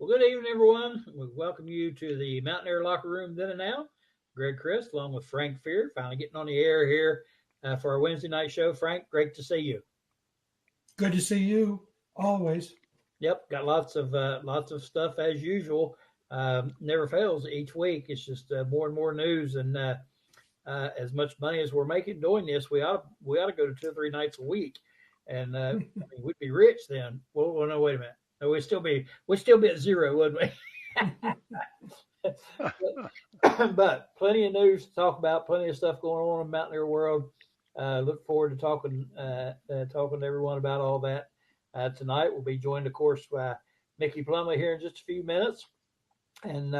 Well, good evening, everyone. We welcome you to the Mountaineer Locker Room then and now. Greg Christ, along with Frank Fear, finally getting on the air here for our Wednesday night show. Frank, great to see you. Good to see you always. Yep, got lots of stuff as usual. Never fails each week. It's just more and more news, and as much money as we're making doing this, we ought to go to 2 or 3 nights a week, and I mean, we'd be rich then. Well, no, wait a minute. No, we'd still be at zero, wouldn't we? But plenty of news to talk about, plenty of stuff going on in the Mountaineer world. Look forward to talking to everyone about all that tonight. We'll be joined, of course, by Mickey Plumley here in just a few minutes, and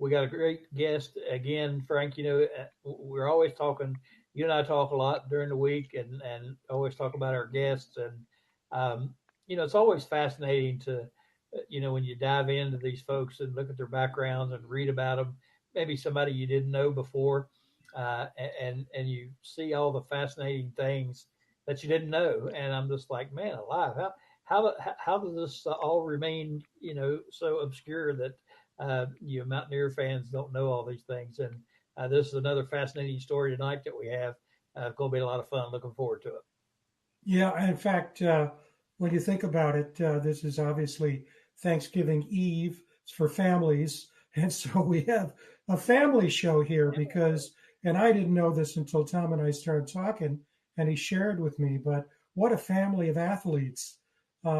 we got a great guest again, Frank. We're always talking. You and I talk a lot during the week, and always talk about our guests, and it's always fascinating to when you dive into these folks and look at their backgrounds and read about them, maybe somebody you didn't know before, and you see all the fascinating things that you didn't know. And I'm just like, man, alive, how does this all remain, so obscure that you Mountaineer fans don't know all these things? And this is another fascinating story tonight that we have. It's going to be a lot of fun. Looking forward to it. Yeah, in fact, when you think about it, this is obviously Thanksgiving Eve. It's for families. And so we have a family show here because, and I didn't know this until Tom and I started talking, and he shared with me, but what a family of athletes. His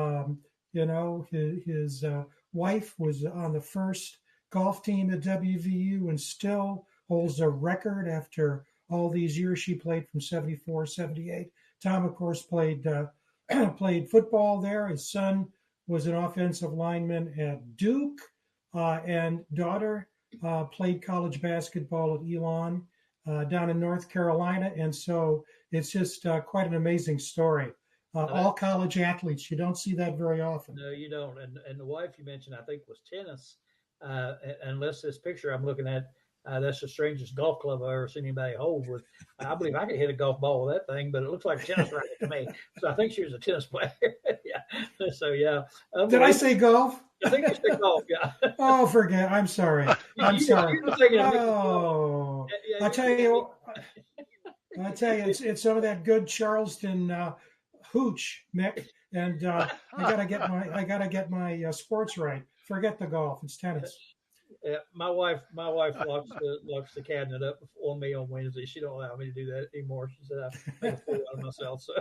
wife was on the first golf team at WVU and still holds a record after all these years. She played from 74, 78. Tom, of course, played football there. His son was an offensive lineman at Duke, and daughter played college basketball at Elon down in North Carolina. And so it's just quite an amazing story. All college athletes. You don't see that very often. No, you don't. And the wife you mentioned, I think, was tennis. Unless this picture I'm looking at, that's the strangest golf club I've ever seen anybody hold with. I believe I could hit a golf ball with that thing, but it looks like a tennis racket to me. So I think she was a tennis player. Yeah. So, yeah. Did I say golf? I think you said golf, yeah. Oh, forget. I'm sorry. I'm sorry. Oh, I tell you, it's some of that good Charleston hooch, Mick, and I gotta get my sports right. Forget the golf; it's tennis. Yeah, my wife locks the cabinet up on me on Wednesday. She don't allow me to do that anymore. She said I make a fool out of myself. So,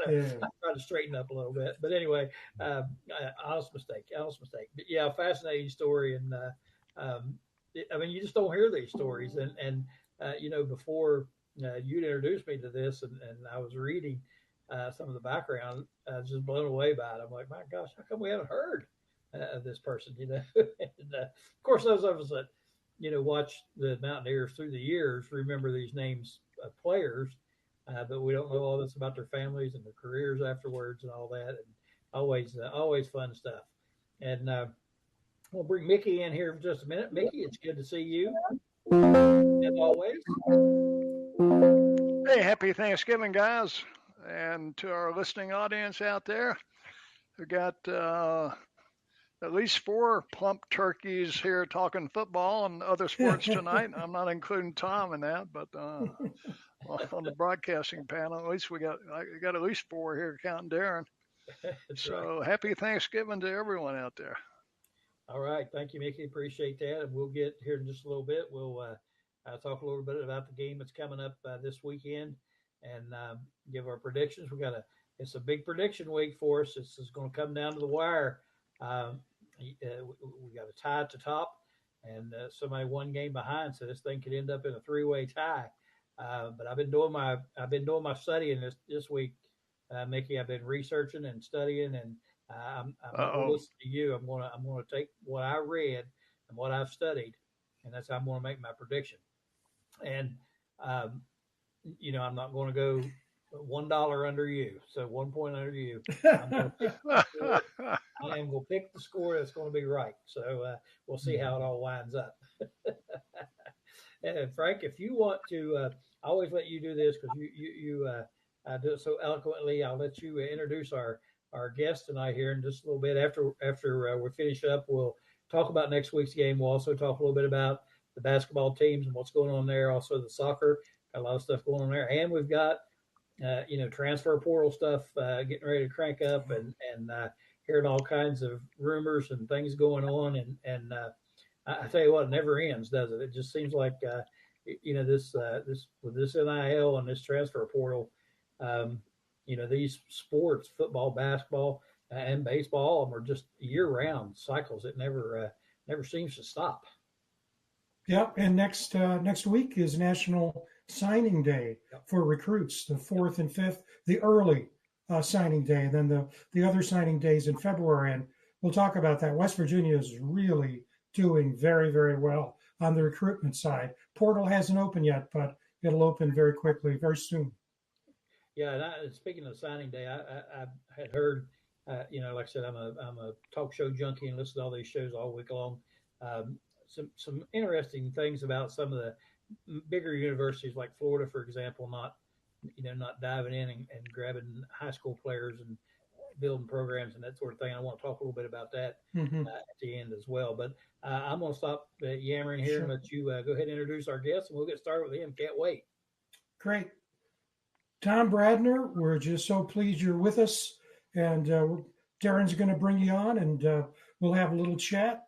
yeah. I try to straighten up a little bit. But anyway, honest mistake. But yeah, fascinating story. And I mean, you just don't hear these stories. And before you'd introduced me to this, and I was reading some of the background, I was just blown away by it. I'm like, my gosh, how come we haven't heard of this person? And, of course, those of us that watch the Mountaineers through the years remember these names of players, but we don't know all this about their families and their careers afterwards and all that. And always fun stuff. And we'll bring Mickey in here for just a minute. Mickey, it's good to see you as always. Hey, happy Thanksgiving, guys, and to our listening audience out there. We got at least 4 plump turkeys here talking football and other sports tonight. I'm not including Tom in that, but on the broadcasting panel, at least I got at least 4 here, counting Darren. So happy Thanksgiving to everyone out there. All right, thank you, Mickey. Appreciate that, and we'll get here in just a little bit. We'll talk a little bit about the game that's coming up this weekend, and give our predictions. It's a big prediction week for us. This is going to come down to the wire. We got a tie at the top, and somebody one game behind, so this thing could end up in a 3-way tie. But I've been doing my studying this week, Mickey. I've been researching and studying, and I'm not going to listen to you. I'm going to take what I read and what I've studied, and that's how I'm going to make my prediction. And I'm not going to go $1 under you, so 1 point under you. I am going to pick the score that's going to be right. So we'll see how it all winds up. And Frank, if you want to, I always let you do this because you do it so eloquently. I'll let you introduce our our guest tonight here in just a little bit. After we finish up, we'll talk about next week's game. We'll also talk a little bit about the basketball teams and what's going on there. Also the soccer, got a lot of stuff going on there, and we've got transfer portal stuff getting ready to crank up, and hearing all kinds of rumors and things going on, and I tell you what, it never ends, does it? It just seems like this with this NIL and this transfer portal, these sports, football, basketball, and baseball, all of them are just year-round cycles. It never seems to stop. Yeah, and next week is National Signing Day for recruits, the 4th and 5th, the early signing day, and then the other signing days in February. And we'll talk about that. West Virginia is really doing very, very well on the recruitment side. Portal hasn't opened yet, but it'll open very quickly, very soon. Yeah, and speaking of signing day, I had heard, like I said, I'm a talk show junkie and listen to all these shows all week long. Some interesting things about some of the bigger universities like Florida, for example, not diving in and grabbing high school players and building programs and that sort of thing. I want to talk a little bit about that at the end as well. But I'm going to stop yammering here and let you go ahead and introduce our guest, and we'll get started with him. Can't wait. Great. Tom Brandner, we're just so pleased you're with us. And Darren's going to bring you on, and we'll have a little chat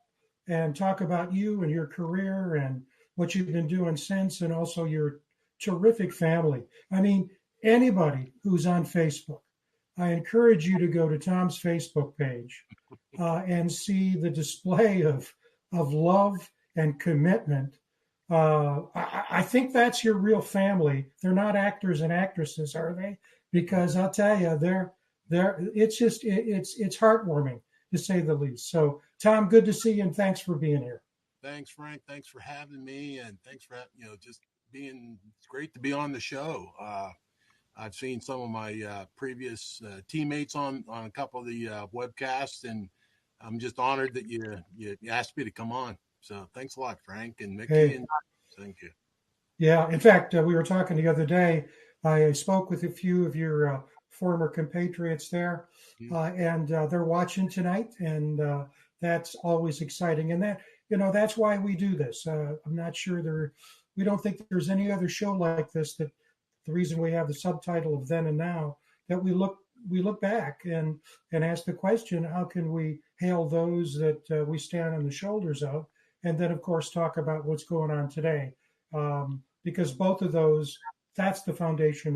and talk about you and your career and what you've been doing since, and also your terrific family. I mean, anybody who's on Facebook, I encourage you to go to Tom's Facebook page and see the display of love and commitment. I think that's your real family. They're not actors and actresses, are they? Because I'll tell you, it's heartwarming, to say the least. So, Tom, good to see you, and thanks for being here. Thanks, Frank. Thanks for having me, and thanks for just being. It's great to be on the show. I've seen some of my previous teammates on a couple of the webcasts, and I'm just honored that you asked me to come on. So thanks a lot, Frank and Mickey. Hey. And thank you. Yeah. In fact, we were talking the other day. I spoke with a few of your former compatriots there, and they're watching tonight, and that's always exciting. And that's why we do this. I'm not sure we don't think there's any other show like this that. The reason we have the subtitle of Then and Now, that we look back and ask the question, how can we hail those that we stand on the shoulders of, and then of course talk about what's going on today, because both of those, that's the foundation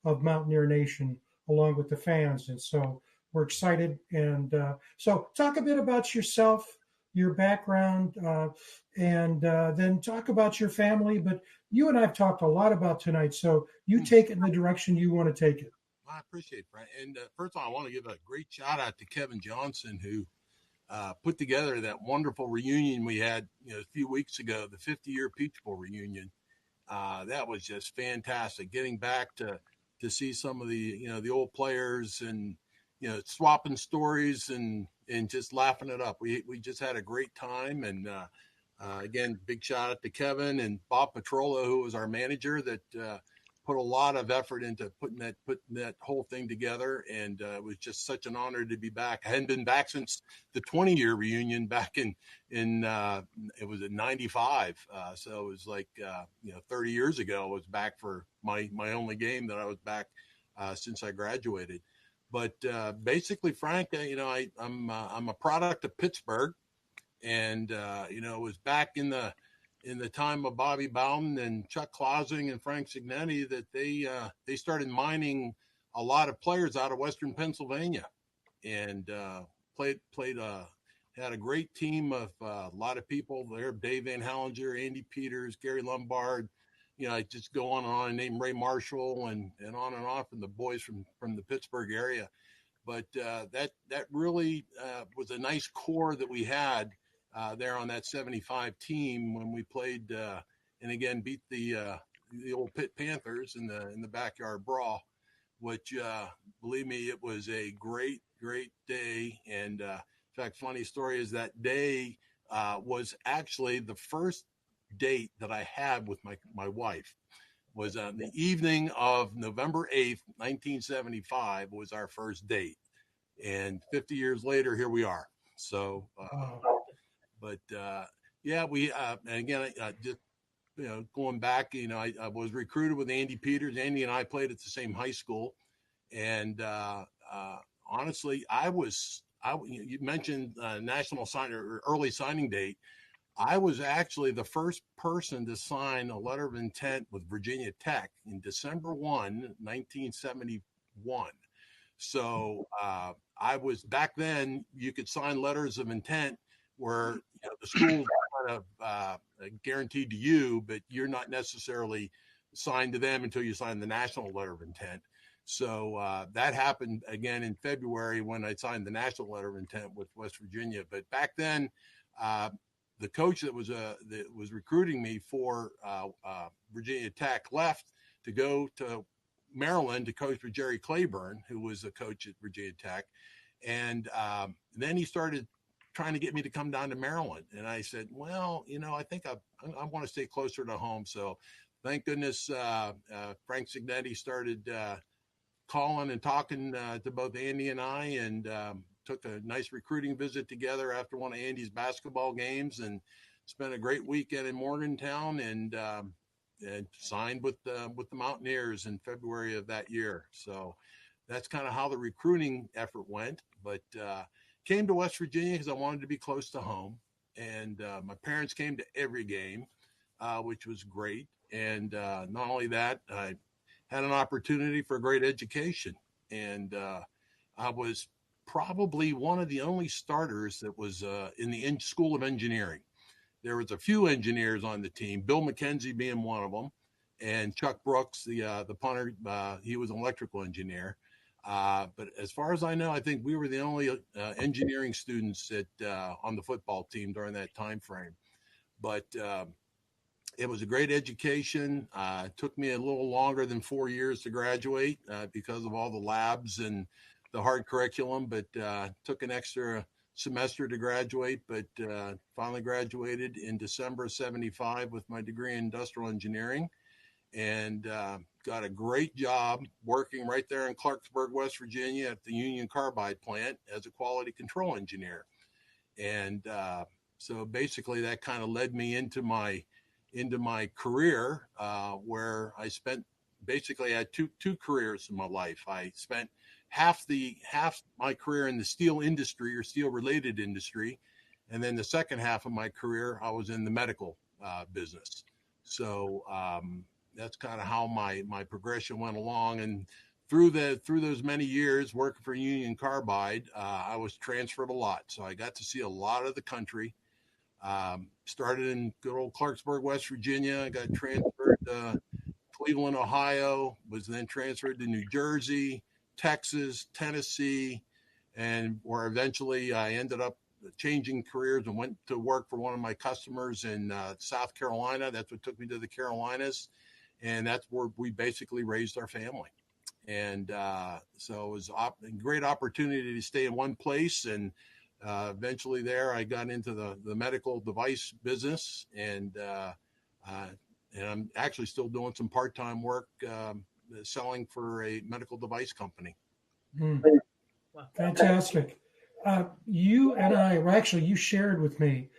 of Mountaineer Nation, along with the fans. And so we're excited. And so talk a bit about yourself, your background, and then talk about your family. But you and I have talked a lot about tonight, so you take it in the direction you want to take it. I appreciate it, Frank. And first of all, I want to give a great shout out to Kevin Johnson, who put together that wonderful reunion we had a few weeks ago, the 50-year Peach Bowl reunion. That was just fantastic. Getting back to see some of the the old players and swapping stories and just laughing it up. We just had a great time. And again, big shout out to Kevin and Bob Petrola, who was our manager, that put a lot of effort into putting that whole thing together. And it was just such an honor to be back. I hadn't been back since the 20-year reunion back in it was in 95. So it was like 30 years ago. I was back for my only game that I was back since I graduated. But basically, Frank, I'm a product of Pittsburgh, and it was back in the time of Bobby Bowden and Chuck Clausing and Frank Signetti that they started mining a lot of players out of Western Pennsylvania, and had a great team of a lot of people there: Dave Van Hallinger, Andy Peters, Gary Lombard. I just go on and on and name Ray Marshall and on from the boys from the Pittsburgh area. But that really was a nice core that we had there on that 75 team when we played and again beat the old Pitt Panthers in the backyard brawl, which believe me, it was a great day. And in fact, funny story is that day was actually the first date that I had with my wife. Was the evening of November 8th, 1975 was our first date. And 50 years later, here we are. So, yeah, we, and again, just, going back, I was recruited with Andy Peters. Andy and I played at the same high school. And honestly, you mentioned national sign or early signing date. I was actually the first person to sign a letter of intent with Virginia Tech in December 1, 1971. So I was back then, you could sign letters of intent where the school kind of guaranteed to you, but you're not necessarily signed to them until you sign the national letter of intent. So that happened again in February when I signed the national letter of intent with West Virginia. But back then, the coach that was recruiting me for Virginia Tech left to go to Maryland to coach with Jerry Claiborne, who was a coach at Virginia Tech. And then he started trying to get me to come down to Maryland. And I said, well, I think I want to stay closer to home. So thank goodness Frank Signetti started calling and talking to both Andy and I, and took a nice recruiting visit together after one of Andy's basketball games, and spent a great weekend in Morgantown, and signed with the Mountaineers in February of that year. So that's kind of how the recruiting effort went. But came to West Virginia because I wanted to be close to home, and my parents came to every game, which was great. And not only that, I had an opportunity for a great education, and I was probably one of the only starters that was in the School of Engineering. There was a few engineers on the team, Bill McKenzie being one of them, and Chuck Brooks, the punter. He was an electrical engineer. But as far as I know, I think we were the only engineering students on the football team during that time frame. But it was a great education. It took me a little longer than 4 years to graduate because of all the labs and the hard curriculum, but took an extra semester to graduate, but finally graduated in December of 75 with my degree in industrial engineering, and got a great job working right there in Clarksburg, West Virginia at the Union Carbide plant as a quality control engineer. And so basically that kind of led me into my career, where I had two careers in my life. I spent half my career in the steel industry or steel related industry, and then the second half of my career I was in the medical business. So that's kind of how my progression went along. And through those many years working for Union Carbide, I was transferred a lot, so I got to see a lot of the country. Started in good old Clarksburg, West Virginia. I got transferred to Cleveland, Ohio, was then transferred to New Jersey, Texas, Tennessee, and where eventually I ended up changing careers and went to work for one of my customers in South Carolina. That's what took me to the Carolinas, and that's where we basically raised our family. And so it was a great opportunity to stay in one place, and eventually there I got into the medical device business, and I'm actually still doing some part-time work selling for a medical device company. Fantastic. You and I, well, actually, you shared with me,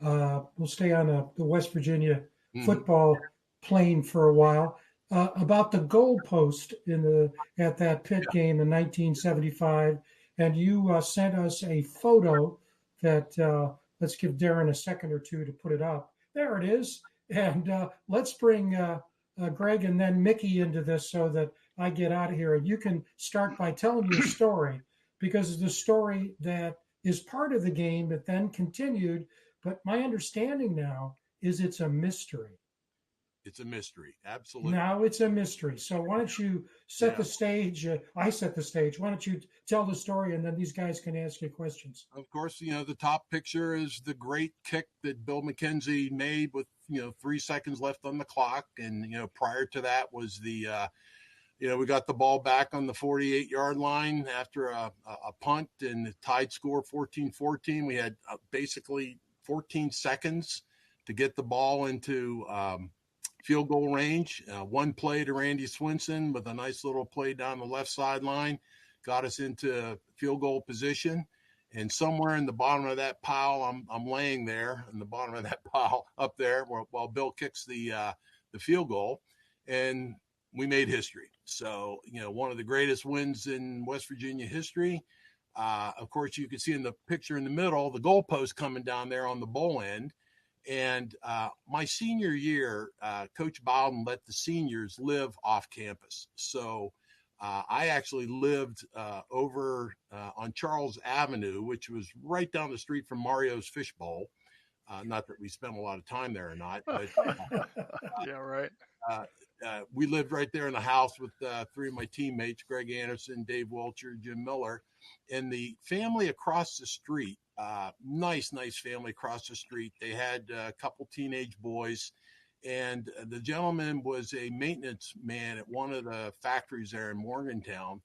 we'll stay on the West Virginia football plane for a while, about the goalpost at that Pitt game in 1975. And you sent us a photo that, let's give Darren a second or two to put it up. There it is. And let's bring Greg and then Mickey into this so that I get out of here. And you can start by telling your story, because it's the story that is part of the game that then continued. But my understanding now is it's a mystery. It's a mystery. Absolutely. Now it's a mystery. So why don't you set the stage? I set the stage. Why don't you tell the story, and then these guys can ask you questions. Of course, the top picture is the great kick that Bill McKenzie made with, 3 seconds left on the clock. And, prior to that was the, we got the ball back on the 48-yard line after a punt, and the tied score 14-14. We had basically 14 seconds to get the ball into field goal range. One play to Randy Swinson with a nice little play down the left sideline. got us into field goal position. And somewhere in the bottom of that pile, I'm laying there in the bottom of that pile up there while Bill kicks the field goal, and we made history. So, one of the greatest wins in West Virginia history. Of course, you can see in the picture in the middle, the goalpost coming down there on the bowl end. And my senior year, Coach Bowden let the seniors live off campus. So I actually lived over on Charles Avenue, which was right down the street from Mario's Fish Bowl. Not that we spent a lot of time there or not, but yeah, right. We lived right there in the house with three of my teammates, Greg Anderson, Dave Wilcher, Jim Miller, and the family across the street. Nice family across the street. They had a couple teenage boys, and the gentleman was a maintenance man at one of the factories there in Morgantown.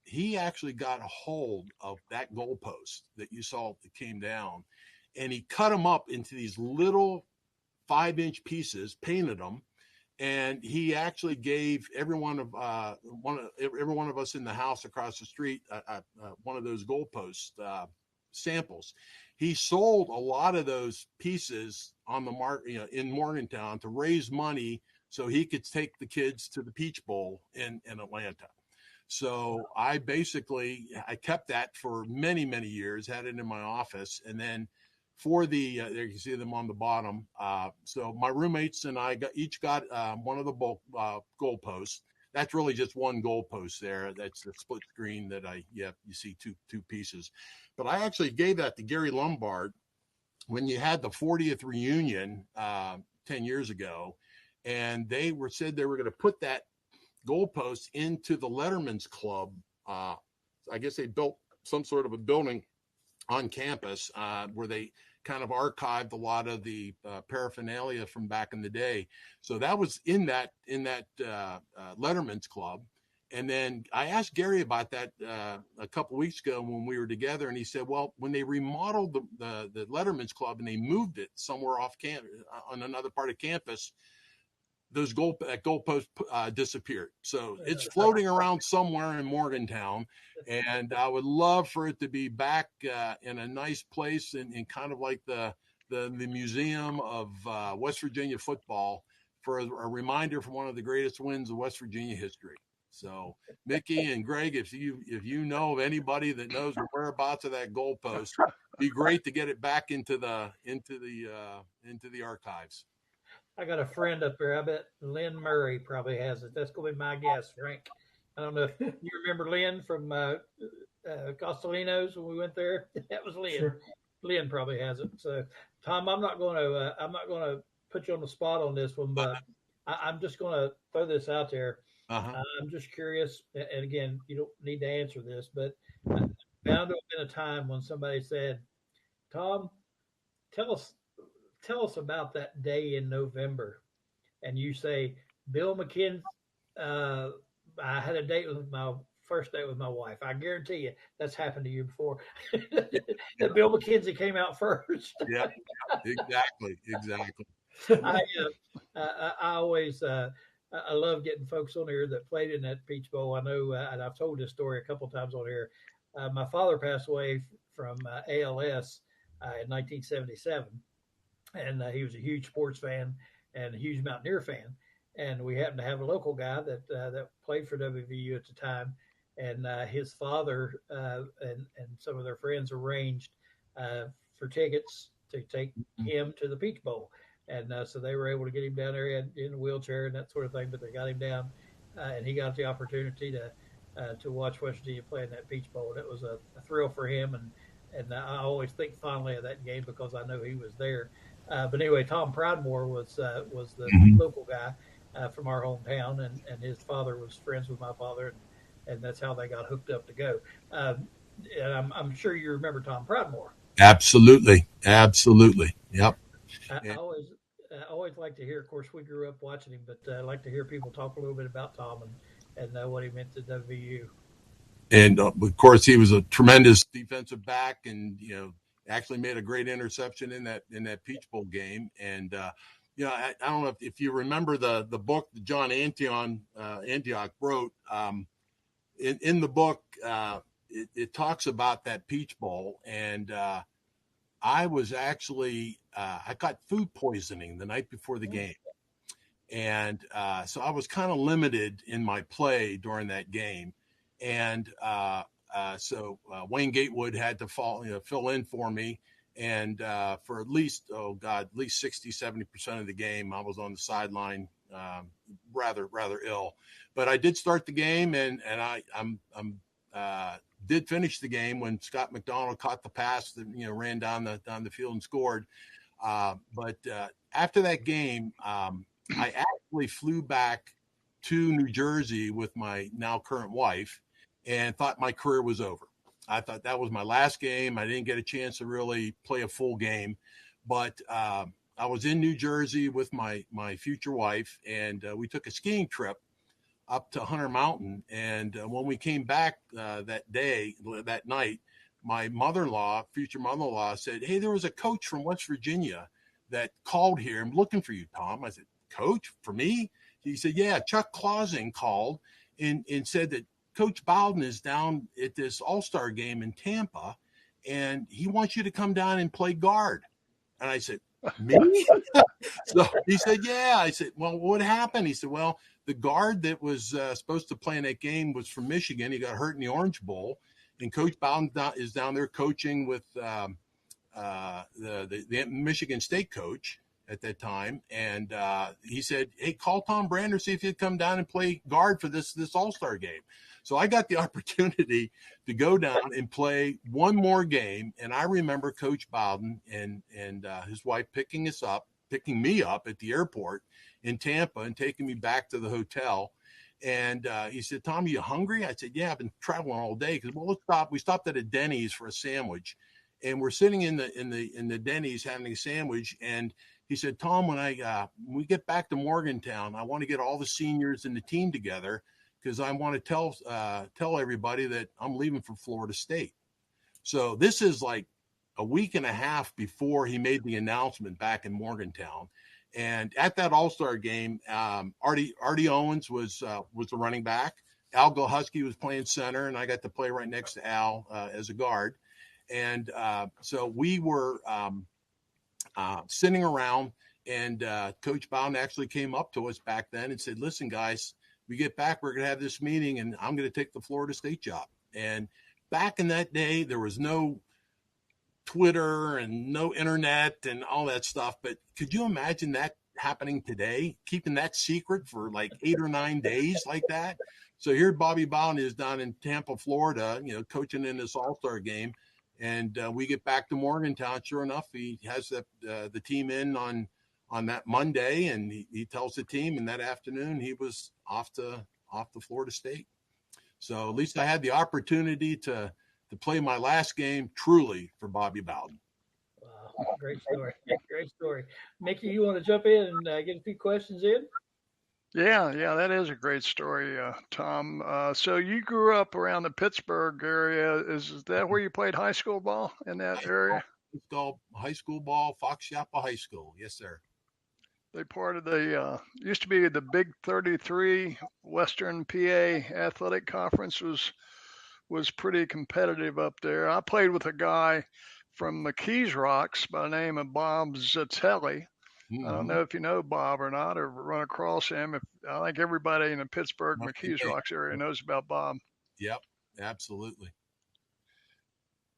He actually got a hold of that goalpost that you saw that came down, and he cut them up into these little 5-inch pieces, painted them, and he actually gave every one of us in the house across the street one of those goalpost samples. He sold a lot of those pieces on the market, in Morgantown, to raise money so he could take the kids to the Peach Bowl in Atlanta. So I kept that for many, many years, had it in my office, and then for the there you can see them on the bottom. So my roommates and I each got one of the goalposts. That's really just one goalpost there. That's the split screen that you see two pieces. But I actually gave that to Gary Lombard when you had the 40th reunion 10 years ago, and they said they were going to put that goalpost into the Letterman's Club. I guess they built some sort of a building on campus where they kind of archived a lot of the paraphernalia from back in the day. So that was in that Letterman's Club. And then I asked Gary about that a couple of weeks ago when we were together, and he said, well, when they remodeled the Letterman's Club and they moved it somewhere off campus on another part of campus, that goalpost disappeared. So it's floating around somewhere in Morgantown, and I would love for it to be back in a nice place and kind of like the Museum of West Virginia football for a reminder from one of the greatest wins of West Virginia history. So Mickey and Greg, if you know of anybody that knows the whereabouts of that goalpost, it'd be great to get it back into the archives. I got a friend up there. I bet Lynn Murray probably has it. That's going to be my guess, Frank. I don't know if you remember Lynn from Castellino's when we went there. That was Lynn. Sure. Lynn probably has it. So, Tom, I'm not going to put you on the spot on this one, but I'm just going to throw this out there. I'm just curious, and again, you don't need to answer this, but bound to have been a time when somebody said, "Tom, tell us about that day in November," and you say, "Bill McKenzie, I had a first date with my wife." I guarantee you that's happened to you before. That Bill McKenzie came out first. Yeah, exactly. I always I love getting folks on here that played in that Peach Bowl. I know, and I've told this story a couple of times on here. My father passed away from ALS in 1977. And he was a huge sports fan and a huge Mountaineer fan. And we happened to have a local guy that played for WVU at the time. And his father and some of their friends arranged for tickets to take him to the Peach Bowl. And so they were able to get him down there in a wheelchair and that sort of thing. But they got him down, and he got the opportunity to watch West Virginia play in that Peach Bowl. And it was a thrill for him. And I always think fondly of that game because I know he was there. But anyway, Tom Pridemore was the local guy from our hometown, and his father was friends with my father, and that's how they got hooked up to go. And I'm sure you remember Tom Pridemore. Absolutely. Yep. I always like to hear. Of course, we grew up watching him, but I like to hear people talk a little bit about Tom and what he meant to WVU. And of course, he was a tremendous defensive back, and actually made a great interception in that Peach Bowl game. And I don't know if you remember the book that John Antioch wrote. in the book, it talks about that Peach Bowl, and I was actually I got food poisoning the night before the game, and so I was kind of limited in my play during that game, and so Wayne Gatewood had to fill in for me. And for at least 60-70% of the game, I was on the sideline, rather ill. But I did start the game, and I did finish the game when Scott McDonald caught the pass that ran down the field and scored. But after that game, I actually flew back to New Jersey with my now current wife, and thought my career was over. I thought that was my last game. I didn't get a chance to really play a full game, but I was in New Jersey with my future wife, and we took a skiing trip up to Hunter Mountain. And when we came back that night, my future mother-in-law said, "Hey, there was a coach from West Virginia that called here. I'm looking for you, Tom." I said, "Coach, for me?" He said, "Yeah, Chuck Clausing called and said that Coach Bowden is down at this All-Star game in Tampa, and he wants you to come down and play guard." And I said, "Me?" So he said, "Yeah." I said, "Well, what happened?" He said, "Well, the guard that was supposed to play in that game was from Michigan. He got hurt in the Orange Bowl, and Coach Bowden is down there coaching with the Michigan State coach at that time." And he said, "Hey, call Tom Brandner, see if he'd come down and play guard for this All-Star game." So I got the opportunity to go down and play one more game. And I remember Coach Bowden and his wife picking me up at the airport in Tampa and taking me back to the hotel. And he said, "Tom, are you hungry?" I said, "Yeah, I've been traveling all day." Because, well, let's stop. We stopped at a Denny's for a sandwich, and we're sitting in the Denny's having a sandwich. And he said, "Tom, when we get back to Morgantown, I want to get all the seniors and the team together, because I want to tell everybody that I'm leaving for Florida State." So this is like a week and a half before he made the announcement back in Morgantown. And at that All-Star game, Artie Owens was the running back. Al Gilhusky was playing center, and I got to play right next to Al as a guard. And so we were sitting around, and Coach Bowden actually came up to us back then and said, "Listen, guys, we get back, we're going to have this meeting, and I'm going to take the Florida State job." And back in that day, there was no Twitter and no internet and all that stuff. But could you imagine that happening today, keeping that secret for like 8 or 9 days like that? So here Bobby Bowden is down in Tampa, Florida, coaching in this All-Star game. And we get back to Morgantown. Sure enough, he has the team in on that Monday, and he tells the team, and that afternoon he was off to Florida State. So at least I had the opportunity to play my last game truly for Bobby Bowden. Wow, great story. Great story. Mickey, you want to jump in and get a few questions in? Yeah, that is a great story, Tom. So you grew up around the Pittsburgh area. Is that where you played high school ball, in that area? It's called high school ball, Fox Yappa High School. Yes, sir. They part of the used to be the Big 33 Western PA Athletic Conference. Was pretty competitive up there. I played with a guy from McKees Rocks by the name of Bob Zatelli. Mm-hmm. I don't know if you know Bob or not, or run across him. I think everybody in the Pittsburgh McKees Rocks area knows about Bob. Yep, absolutely.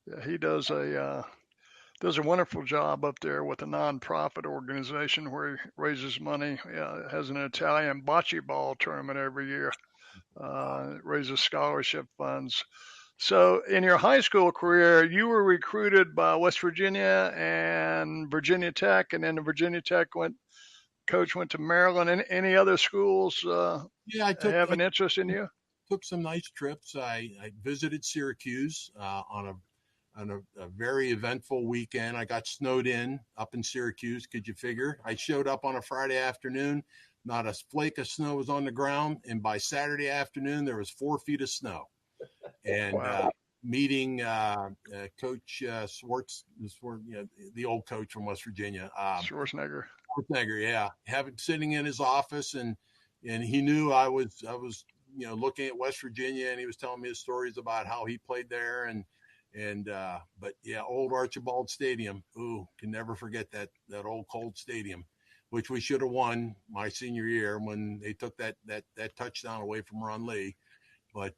Yeah, he does a wonderful job up there with a nonprofit organization where he raises money. Has an Italian bocce ball tournament every year. Raises scholarship funds. So in your high school career, you were recruited by West Virginia and Virginia Tech, and then the Virginia Tech coach went to Maryland. Any other schools have an interest in you? Took some nice trips. I visited Syracuse on a very eventful weekend. I got snowed in up in Syracuse. Could you figure? I showed up on a Friday afternoon. Not a flake of snow was on the ground. And by Saturday afternoon, there was 4 feet of snow. And wow. Meeting Coach Swartz, the old coach from West Virginia. Schwarzenegger, yeah. Sitting in his office, and he knew I was looking at West Virginia, and he was telling me his stories about how he played there, but yeah, old Archibald Stadium. Ooh, can never forget that old cold stadium, which we should have won my senior year when they took that touchdown away from Ron Lee. But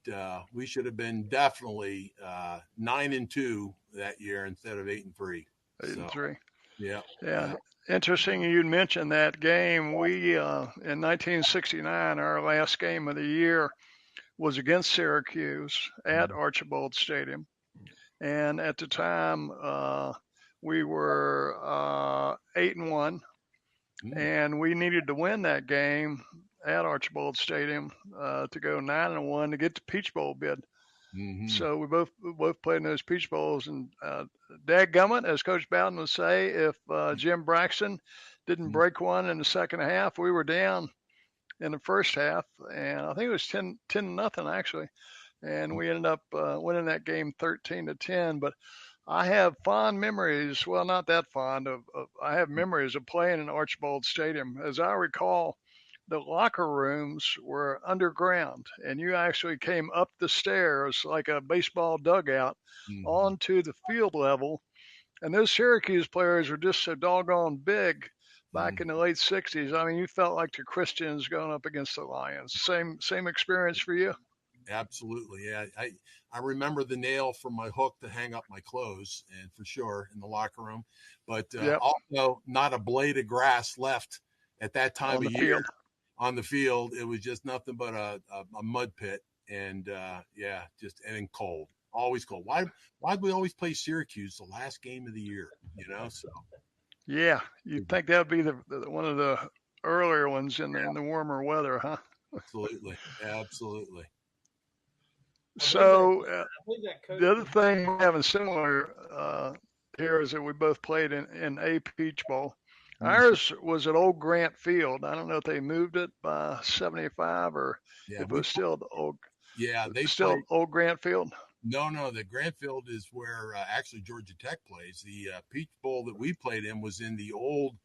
we should have been definitely 9-2 that year instead of 8-3. 8-3. Yeah. Yeah. Interesting you'd mentioned that game. We, in 1969, our last game of the year was against Syracuse at Archibald Stadium. And at the time, we were 8-1, and we needed to win that game at Archibald Stadium to go 9-1 to get the Peach Bowl bid. Mm-hmm. So we both played in those Peach Bowls, and dadgummit, as Coach Bowden would say, if Jim Braxton didn't break one in the second half, we were down in the first half, and I think it was 10-0 actually, and we ended up winning that game 13-10. But I have fond memories, well, not that fond I have memories of playing in Archibald Stadium. As I recall, the locker rooms were underground, and you actually came up the stairs like a baseball dugout onto the field level. And those Syracuse players were just so doggone big back in the late 60s. I mean, you felt like the Christians going up against the Lions. Same experience for you? Absolutely. Yeah. I remember the nail from my hook to hang up my clothes, and for sure in the locker room, but also not a blade of grass left at that time of year. On the field, it was just nothing but a mud pit, and and cold, always cold. Why'd we always play Syracuse the last game of the year? So yeah, you'd think that would be the one of the earlier ones in the warmer weather, huh? Absolutely. So the other thing we have similar here is that we both played in a Peach Bowl. Ours was at Old Grant Field. I don't know if they moved it by 75 or if it was still the old. Yeah, Old Grant Field. No, the Grant Field is where actually Georgia Tech plays. The Peach Bowl that we played in was in the old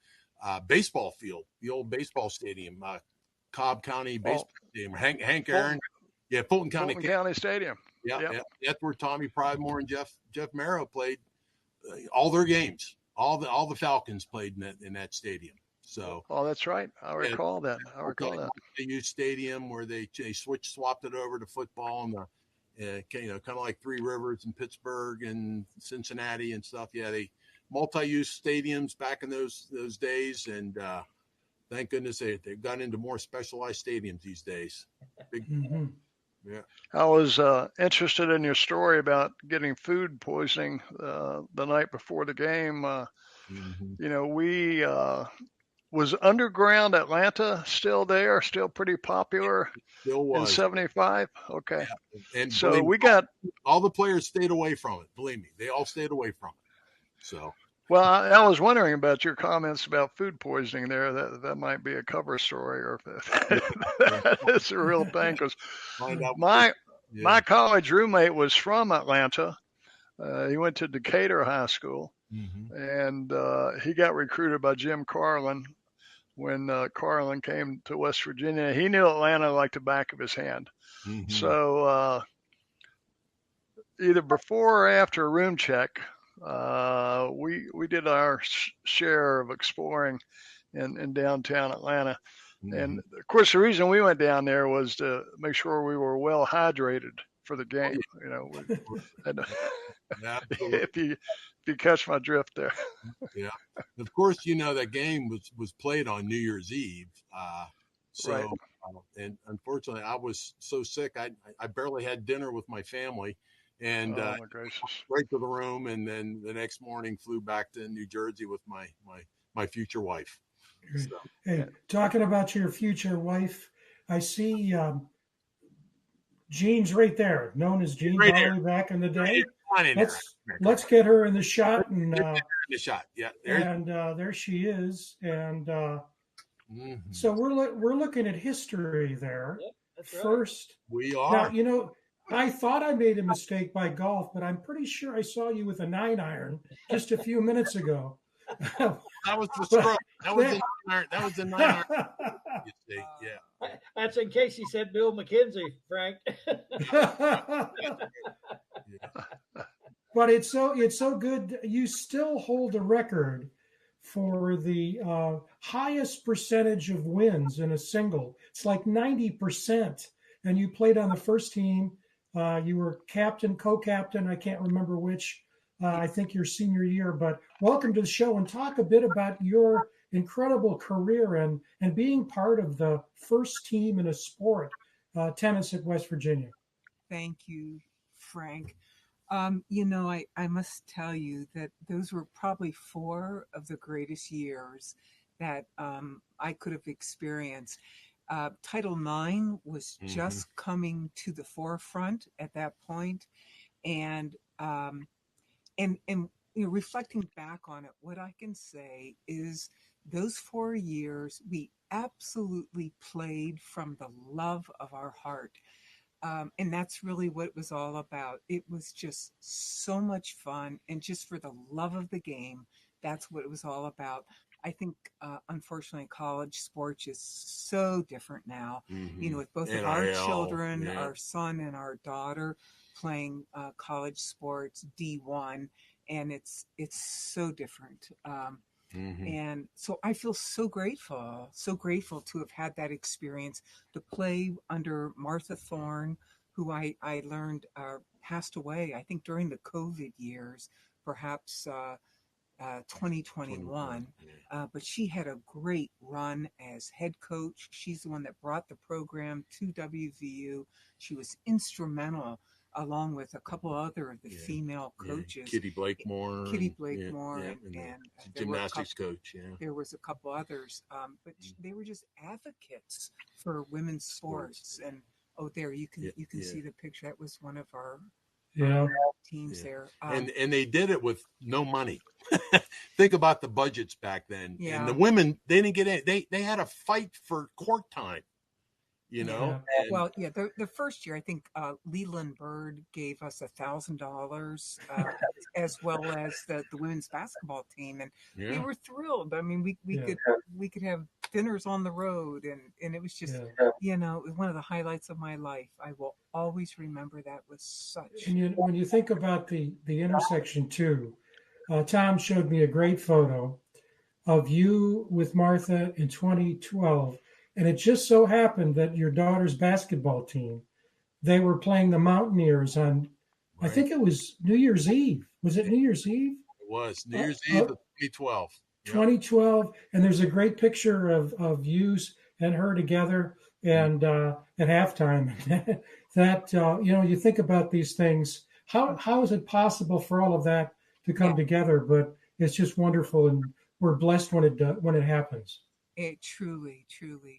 baseball field, the old baseball stadium, Cobb County Baseball Stadium. Hank Aaron. Fulton County Stadium. Yeah, that's where Tommy Pridemore and Jeff Marrow played all their games. All the Falcons played in that stadium. So. Oh, that's right. I recall that. They used stadium where they swapped it over to football, and kind of like Three Rivers in Pittsburgh and Cincinnati and stuff. Yeah, they multi-use stadiums back in those days, and thank goodness they've gone into more specialized stadiums these days. Yeah. I was interested in your story about getting food poisoning the night before the game. We was underground Atlanta still there, still pretty popular. Still was. In 75. Okay. Yeah. And so we got all the players stayed away from it. Believe me, they all stayed away from it. So. Well, I was wondering about your comments about food poisoning there. That might be a cover story, or if it's a real thing. Because my college roommate was from Atlanta. He went to Decatur High School, and he got recruited by Jim Carlin when Carlin came to West Virginia. He knew Atlanta like the back of his hand. So either before or after room check, we did our share of exploring in downtown Atlanta. And of course, the reason we went down there was to make sure we were well hydrated for the game. If you catch my drift there. Yeah. Of course, that game was played on New Year's Eve. Right. And unfortunately, I was so sick, I barely had dinner with my family. And oh my gracious. Right to the room, and then the next morning flew back to New Jersey with my future wife. So. Hey, talking about your future wife, I see Jean's right there, known as Jean Dolly back in the day. Let's get her in the shot, and the shot, yeah. There she is, and so we're looking at history there. Yep, that's right. First, we are. Now, I thought I made a mistake by golf, but I'm pretty sure I saw you with a 9-iron just a few minutes ago. That was the stroke. That was the 9-iron. You see, yeah. That's in case he said Bill McKenzie, Frank. But it's so good. You still hold a record for the highest percentage of wins in a single. It's like 90%. And you played on the first team. You were captain, co-captain. I can't remember which. I think your senior year. But welcome to the show, and talk a bit about your incredible career and being part of the first team in a sport, tennis at West Virginia. Thank you, Frank. I must tell you that those were probably 4 of the greatest years that I could have experienced. Title IX was just coming to the forefront at that point, and reflecting back on it, what I can say is those 4 years we absolutely played from the love of our heart. And that's really what it was all about. It was just so much fun. And just for the love of the game, that's what it was all about. I think, unfortunately, college sports is so different now. With both of our children, our son and our daughter playing college sports, D1, and it's so different. And so I feel so grateful to have had that experience, to play under Martha Thorne, who I learned passed away, I think, during the COVID years, perhaps 2021. But she had a great run as head coach. She's the one that brought the program to WVU. She was instrumental, along with a couple other of the female coaches. Kitty Blakemore. And gymnastics coach. There was a couple others, but they were just advocates for women's sports. And there you can see the picture. That was one of our teams there. And they did it with no money. Think about the budgets back then. Yeah. And the women, they didn't get any. They had to fight for court time. The first year, I think Leland Bird gave us $1,000, as well as the women's basketball team, and we were thrilled. I mean, we could have dinners on the road, and it was just one of the highlights of my life. I will always remember that with such. And when you think about the intersection too, Tom showed me a great photo of you with Martha in 2012. And it just so happened that your daughter's basketball team, they were playing the Mountaineers on, I think it was New Year's Eve. Was it New Year's Eve? It was New Year's Eve of 2012. 2012. And there's a great picture of you and her together and at halftime. That, you think about these things. How is it possible for all of that to come together? But it's just wonderful. And we're blessed when it happens. It truly,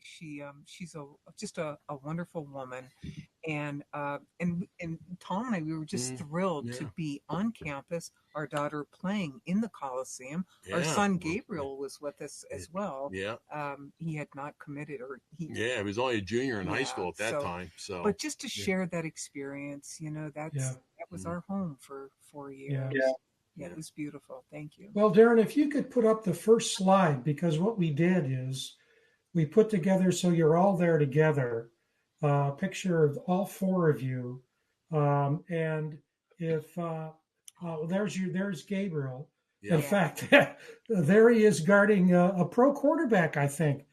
she's just a wonderful woman, and Tom and I, we were just thrilled to be on campus. Our daughter playing in the Coliseum. Our son Gabriel was with us as well. He had not committed, he was only a junior in high school at that time. So, but just to share that experience, that was our home for 4 years. Yeah, it was beautiful. Thank you. Well, Darren, if you could put up the first slide, because what we did is we put together, so you're all there together, a picture of all 4 of you. And if there's Gabriel. In fact, there he is guarding a pro quarterback, I think.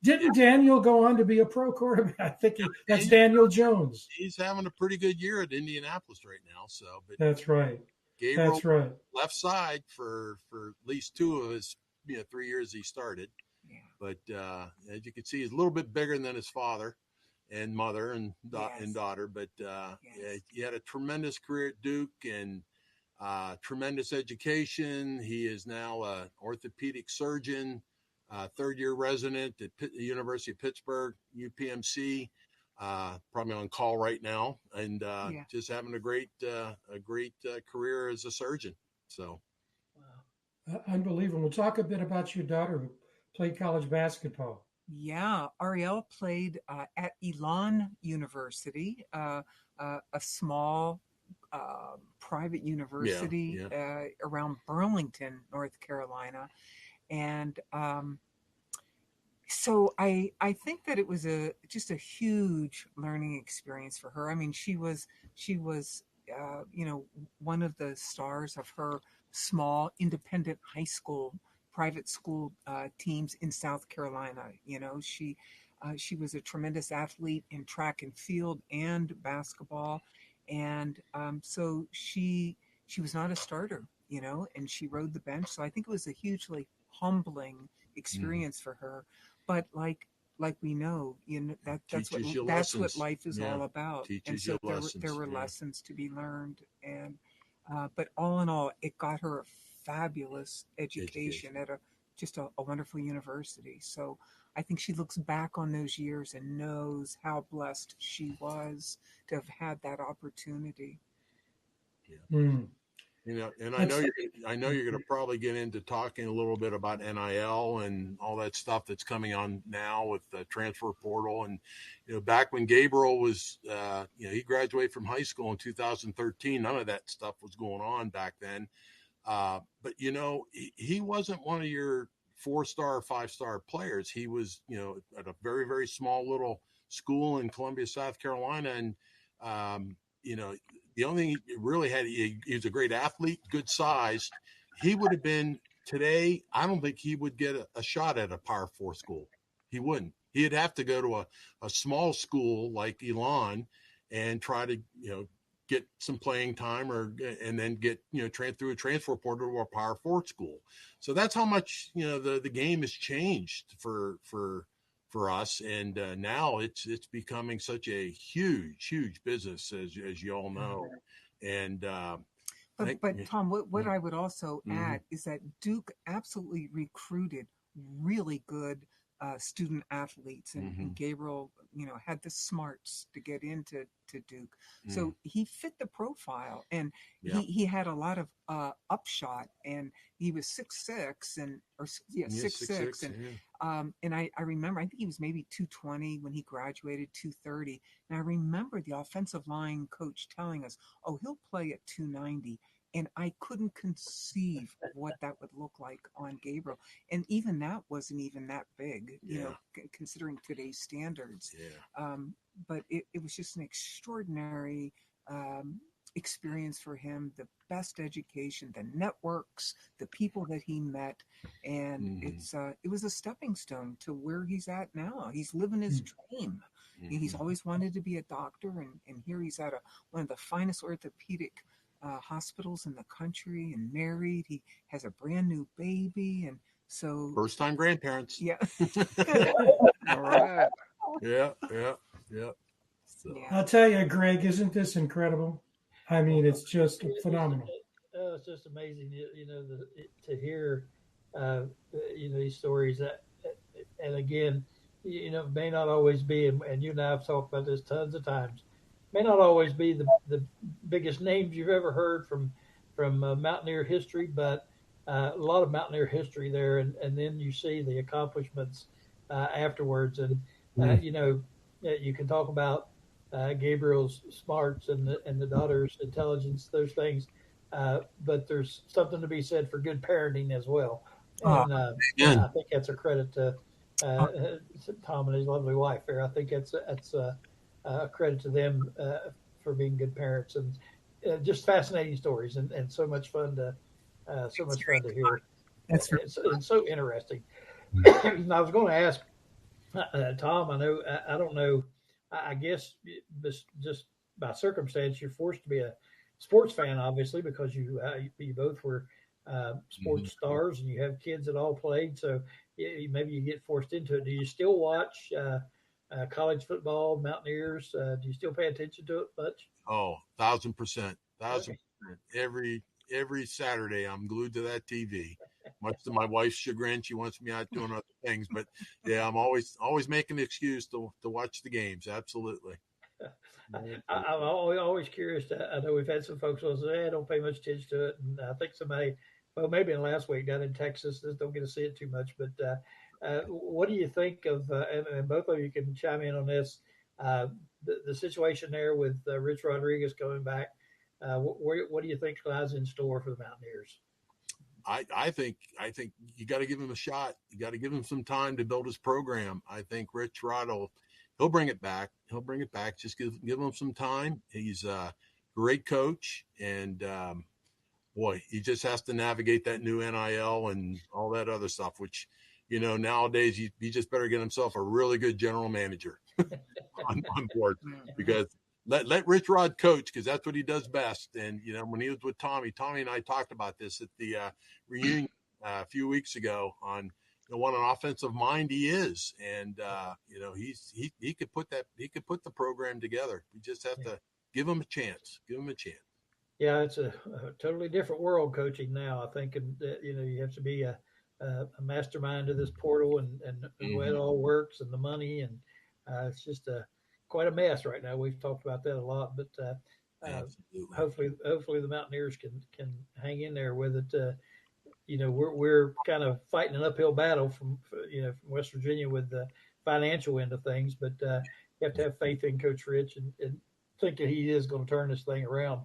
Didn't Daniel go on to be a pro quarterback? I think that's Daniel Jones. He's having a pretty good year at Indianapolis right now. But that's right. Gabriel, that's right. Left side for at least 2 of his 3 years he started. But as you can see, he's a little bit bigger than his father and mother and daughter. But he had a tremendous career at Duke and tremendous education. He is now an orthopedic surgeon, 3rd-year resident at the University of Pittsburgh, UPMC. Probably on call right now, and just having a great career as a surgeon. So, unbelievable. We'll talk a bit about your daughter who played college basketball. Yeah, Ariel played at Elon University, a small private university around Burlington, North Carolina, and So I think that it was just a huge learning experience for her. I mean, she was one of the stars of her small independent high school private school teams in South Carolina. She was a tremendous athlete in track and field and basketball, and so she was not a starter, and she rode the bench. So I think it was a hugely humbling Mhm. experience for her. But like we know, Teaches you that's what lessons. life is Yeah, all about. And teaches you so there lessons. were Yeah, lessons to be learned, and but all in all, it got her a fabulous education education. at a wonderful university. So I think she looks back on those years and knows how blessed she was to have had that opportunity. Yeah. Hmm. And That's I know you're going to probably get into talking a little bit about NIL and all that stuff that's coming on now with the transfer portal. And back when Gabriel was, he graduated from high school in 2013. None of that stuff was going on back then. But he wasn't one of your 4-star, 5-star players. He was, at a very, very small little school in Columbia, South Carolina, and um, you know, the only thing he really had, he was a great athlete, good sized. He would have been today. I don't think he would get a shot at a Power 4 school. He wouldn't. He'd have to go to a small school like Elon and try to get some playing time and then get through a transfer portal to a Power 4 school. So that's how much the game has changed for us, and now it's becoming such a huge business, as you all know. And I think But Tom, what I would also mm-hmm, add is that Duke absolutely recruited really good student athletes, mm-hmm, and Gabriel, had the smarts to get into Duke, mm, so he fit the profile, and yeah, he had a lot of upshot, and he was 6'6", yeah, yeah, 6'6", 6'6", yeah. and I remember I think he was maybe 220 when he graduated, 230, and I remember the offensive line coach telling us, "Oh, he'll play at 290." And I couldn't conceive of what that would look like on Gabriel. And even that wasn't even that big, Yeah, considering today's standards. yeah. Um, but it was just an extraordinary experience for him, the best education, the networks, the people that he met. And Mm-hmm, it was a stepping stone to where he's at now. He's living his dream. He's mm-hmm. always wanted to be a doctor, and here he's at one of the finest orthopedic hospitals in the country, and married. He has a brand new baby, and so First time grandparents. yeah, All right. Yeah, yeah, yeah. So yeah. I'll tell you, Greg, isn't this incredible? I Well, mean, it's just isn't phenomenal. it? It's just amazing, to hear, these stories. And again, may not always be, and you and I have talked about this tons of times. May not always be the biggest names you've ever heard from Mountaineer history, but a lot of Mountaineer history there, and then you see the accomplishments afterwards, and Mm. you can talk about Gabriel's smarts and the daughter's intelligence, those things. But there's something to be said for good parenting as well, Oh, and I again, think that's a credit to oh, Tom and his lovely wife there. I think that's a credit to them for being good parents, and just fascinating stories, and so much fun to that's very hear. that's very And so interesting. Mm. And I was going to ask Tom. I know. I don't know. I guess just by circumstance, you're forced to be a sports fan, obviously, because you both were mm-hmm. sports stars, and you have kids that all played. So maybe you get forced into it. Do you still watch college football, Mountaineers? Do you still pay attention to it much? Oh, 1,000%, thousand Okay. percent. Every Saturday, I'm glued to that TV. Much to my wife's chagrin, she wants me out doing other things, but yeah, I'm always making an excuse to watch the games. Absolutely. I'm always curious. I know we've had some folks who say, hey, I don't pay much attention to it. And I think somebody, well, maybe in last week down in Texas, just don't get to see it too much. But what do you think of, and both of you can chime in on this, the situation there with Rich Rodriguez coming back? What do you think lies in store for the Mountaineers? I think you got to give him a shot. You got to give him some time to build his program. I think Rich Rod he'll bring it back. He'll bring it back. Just give him some time. He's a great coach, and boy, he just has to navigate that new NIL and all that other stuff, which, nowadays he just better get himself a really good general manager on board, because let Rich Rod coach, because that's what he does best. And, when he was with Tommy and I talked about this at the reunion a few weeks ago on what an offensive mind he is. And, he could put the program together. We just have to give him a chance. Yeah, it's a totally different world coaching now. I think, and you have to be a mastermind of this portal and the way it all works and the money, and it's just quite a mess right now. We've talked about that a lot, but hopefully the Mountaineers can hang in there with it. We're kind of fighting an uphill battle from West Virginia with the financial end of things, but you have to have faith in Coach Rich and think that he is going to turn this thing around.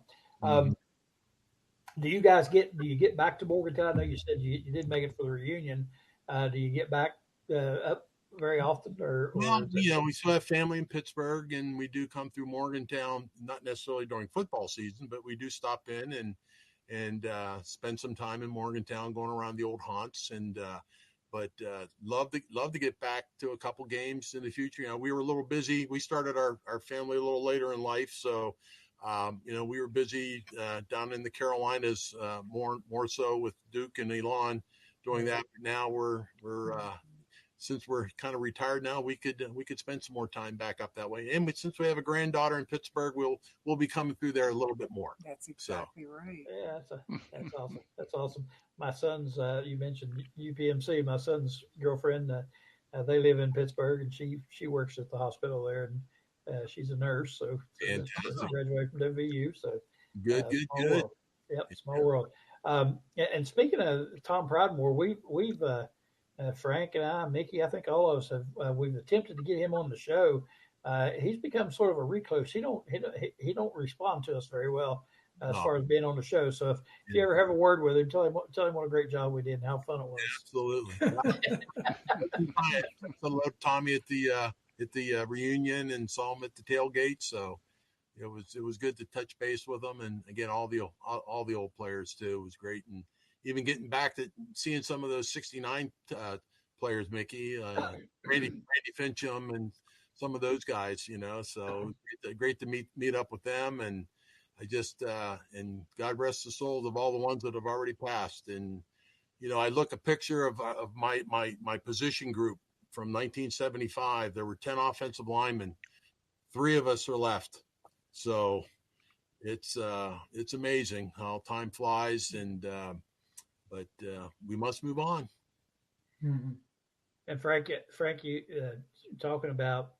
Do you get back to Morgantown? I know you said you did make it for the reunion. Do you get back up very often, or well, we still have family in Pittsburgh, and we do come through Morgantown, not necessarily during football season, but we do stop in and spend some time in Morgantown, going around the old haunts. And but love to get back to a couple games in the future. We were a little busy. We started our family a little later in life, so we were busy down in the Carolinas, more so with Duke and Elon doing that. Now we're since we're kind of retired now, we could spend some more time back up that way. And since we have a granddaughter in Pittsburgh, we'll be coming through there a little bit more. That's exactly right. Yeah, that's awesome. That's awesome. My son's you mentioned UPMC. My son's girlfriend, they live in Pittsburgh, and she works at the hospital there, and she's a nurse. So she graduated from WVU. So good. World. Yep, small world. And speaking of Tom Pridemore, we've Frank and I, Mickey, I think all of us have we've attempted to get him on the show. He's become sort of a recluse. He don't respond to us very well as far as being on the show. So if you ever have a word with him, tell him what a great job we did and how fun it was. Absolutely. I loved Tommy at the reunion and saw him at the tailgate. So it was good to touch base with him, and again all the old players too. It was great, and even getting back to seeing some of those 69 players, Mickey, Randy Fincham, and some of those guys, so great to meet up with them. And I just, and God rest the souls of all the ones that have already passed. And, I look a picture of my position group from 1975. There were 10 offensive linemen. 3 of us are left. So it's amazing how time flies, and, but we must move on. Mm-hmm. And Frank, you talking about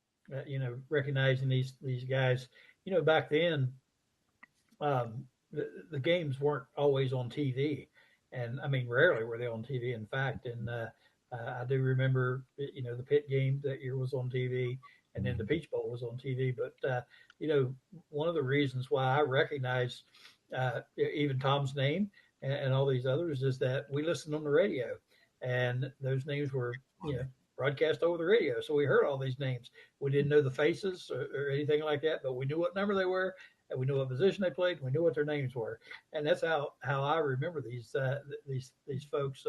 recognizing these guys. Back then, the games weren't always on TV, and I mean rarely were they on TV. In fact, and I do remember the Pitt game that year was on TV, and then the Peach Bowl was on TV. But one of the reasons why I recognize even Tom's name and all these others is that we listened on the radio, and those names were broadcast over the radio. So we heard all these names. We didn't know the faces or anything like that, but we knew what number they were, and we knew what position they played. And we knew what their names were, and that's how I remember these folks.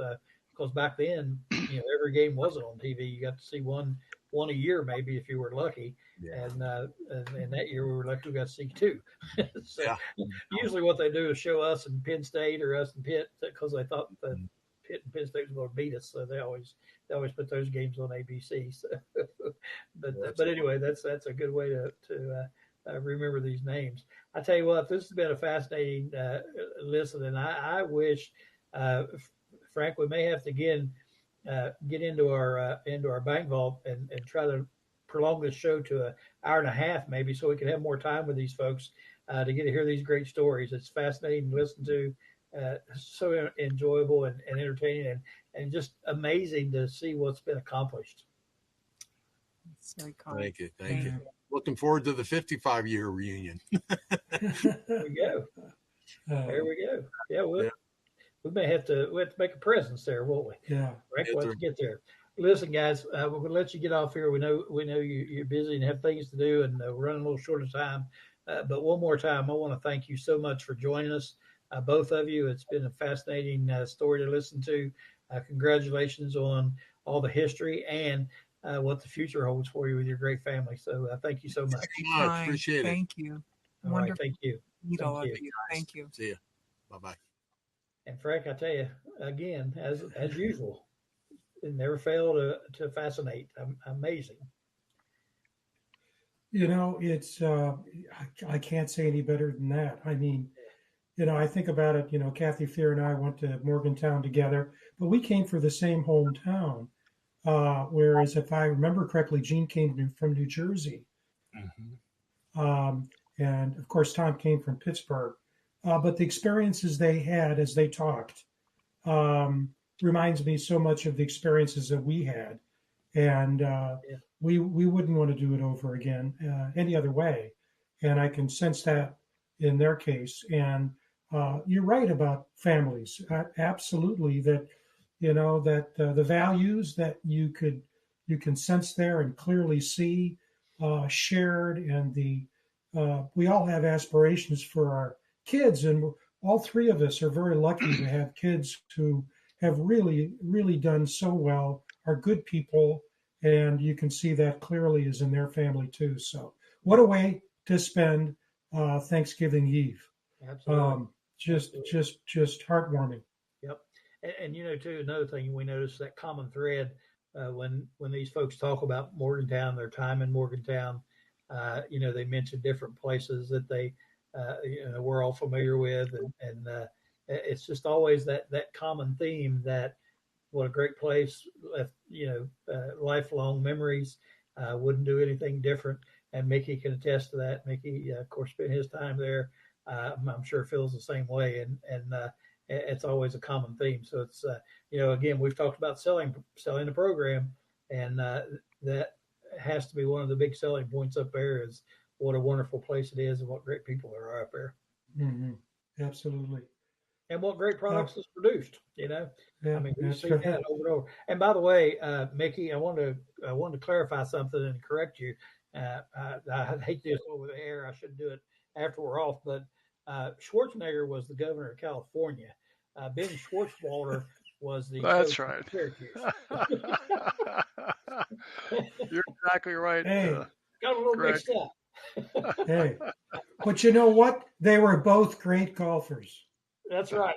Because back then, every game wasn't on TV. You got to see one a year, maybe if you were lucky. Yeah. And that year we were lucky we got to see 2. So usually what they do is show us in Penn State or us in Pitt, because they thought that Pitt and Penn State was going to beat us. So they always put those games on ABC. So, but anyway, that's a good way to remember these names. I tell you what, this has been a fascinating listen, and I wish, Frank, we may have to get into our bank vault and try to prolong this show to an hour and a half, maybe, so we can have more time with these folks to get to hear these great stories. It's fascinating to listen to, so enjoyable and entertaining, and just amazing to see what's been accomplished. It's very kind. Thank you. Looking forward to the 55-year reunion. There we go. Yeah, we have to make a presence there, won't we? Yeah. Frank, we'll have to get there. Listen, guys, we'll let you get off here. We know you're busy and have things to do, and we're running a little short of time. But one more time, I want to thank you so much for joining us, both of you. It's been a fascinating story to listen to. Congratulations on all the history and what the future holds for you with your great family. So thank you so much. Thank you much. Appreciate it. Thank you. All Wonderful. right, thank you. Meet all of you. you. Thank you. See you. Bye-bye. And Frank, I tell you again, as usual, it never failed to fascinate. Amazing. It's I can't say any better than that. I mean, I think about it. Kathy Fear and I went to Morgantown together, but we came from the same hometown. Whereas, if I remember correctly, Gene came from New Jersey, and of course Tom came from Pittsburgh. But the experiences they had as they talked reminds me so much of the experiences that we had, and we wouldn't want to do it over again any other way. And I can sense that in their case. And you're right about families, absolutely. That the values that you can sense there and clearly see shared, and we all have aspirations for our kids, and all three of us are very lucky to have kids who have really, really done so well, are good people, and you can see that clearly is in their family too. So what a way to spend Thanksgiving Eve. Absolutely. Just heartwarming. Yep. And too, another thing we noticed, that common thread when these folks talk about Morgantown, their time in Morgantown, they mention different places that they we're all familiar with, and it's just always that common theme, that what a great place, lifelong memories, wouldn't do anything different. And Mickey can attest to that. Mickey, of course, spent his time there. I'm sure feels the same way, and it's always a common theme. So it's again, we've talked about selling the program, and that has to be one of the big selling points up there, is what a wonderful place it is and what great people are up there. Mm-hmm. Absolutely. And what great products is produced, Yeah, I mean, we've seen right. that over and over. And by the way, Mickey, I wanted to clarify something and correct you. I hate this over the air. I shouldn't do it after we're off, but Schwarzenegger was the governor of California. Ben Schwartzwalder was the That's coach right. of Syracuse. You're exactly right. Hey. Got a little Greg. mixed up. Hey, but you know what? They were both great golfers. That's right.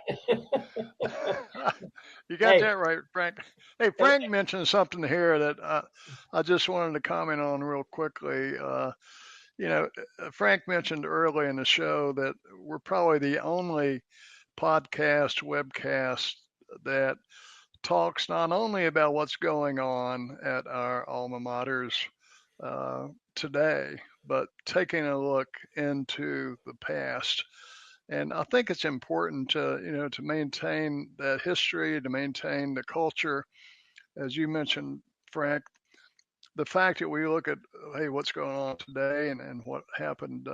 You got that right, Frank. Hey, Frank mentioned something here that I just wanted to comment on real quickly. Frank mentioned early in the show that we're probably the only webcast that talks not only about what's going on at our alma maters today, but taking a look into the past. And I think it's important to maintain that history, to maintain the culture. As you mentioned, Frank, the fact that we look at, hey, what's going on today and what happened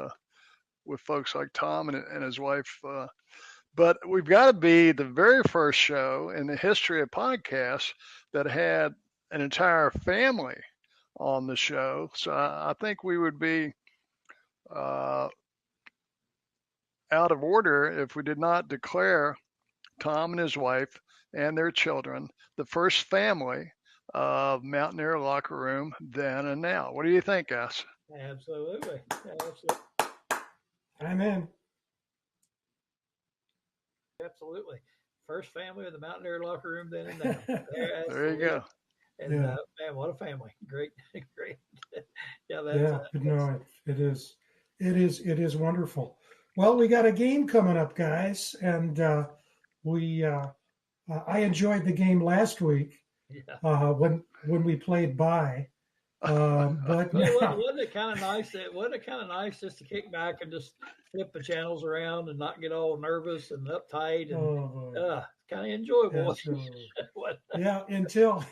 with folks like Tom and his wife. But we've got to be the very first show in the history of podcasts that had an entire family on the show. So I think we would be out of order if we did not declare Tom and his wife and their children the first family of Mountaineer Locker Room then and now. What do you think, guys? Absolutely. I'm in. Absolutely. First family of the Mountaineer Locker Room then and now. There you go. And man, what a family. Great. No, it is wonderful. Well, we got a game coming up, guys, and I enjoyed the game last week when we played by. But wasn't it kind of nice? Wasn't it kind of nice just to kick back and just flip the channels around and not get all nervous and uptight and kind of enjoyable. Yeah, until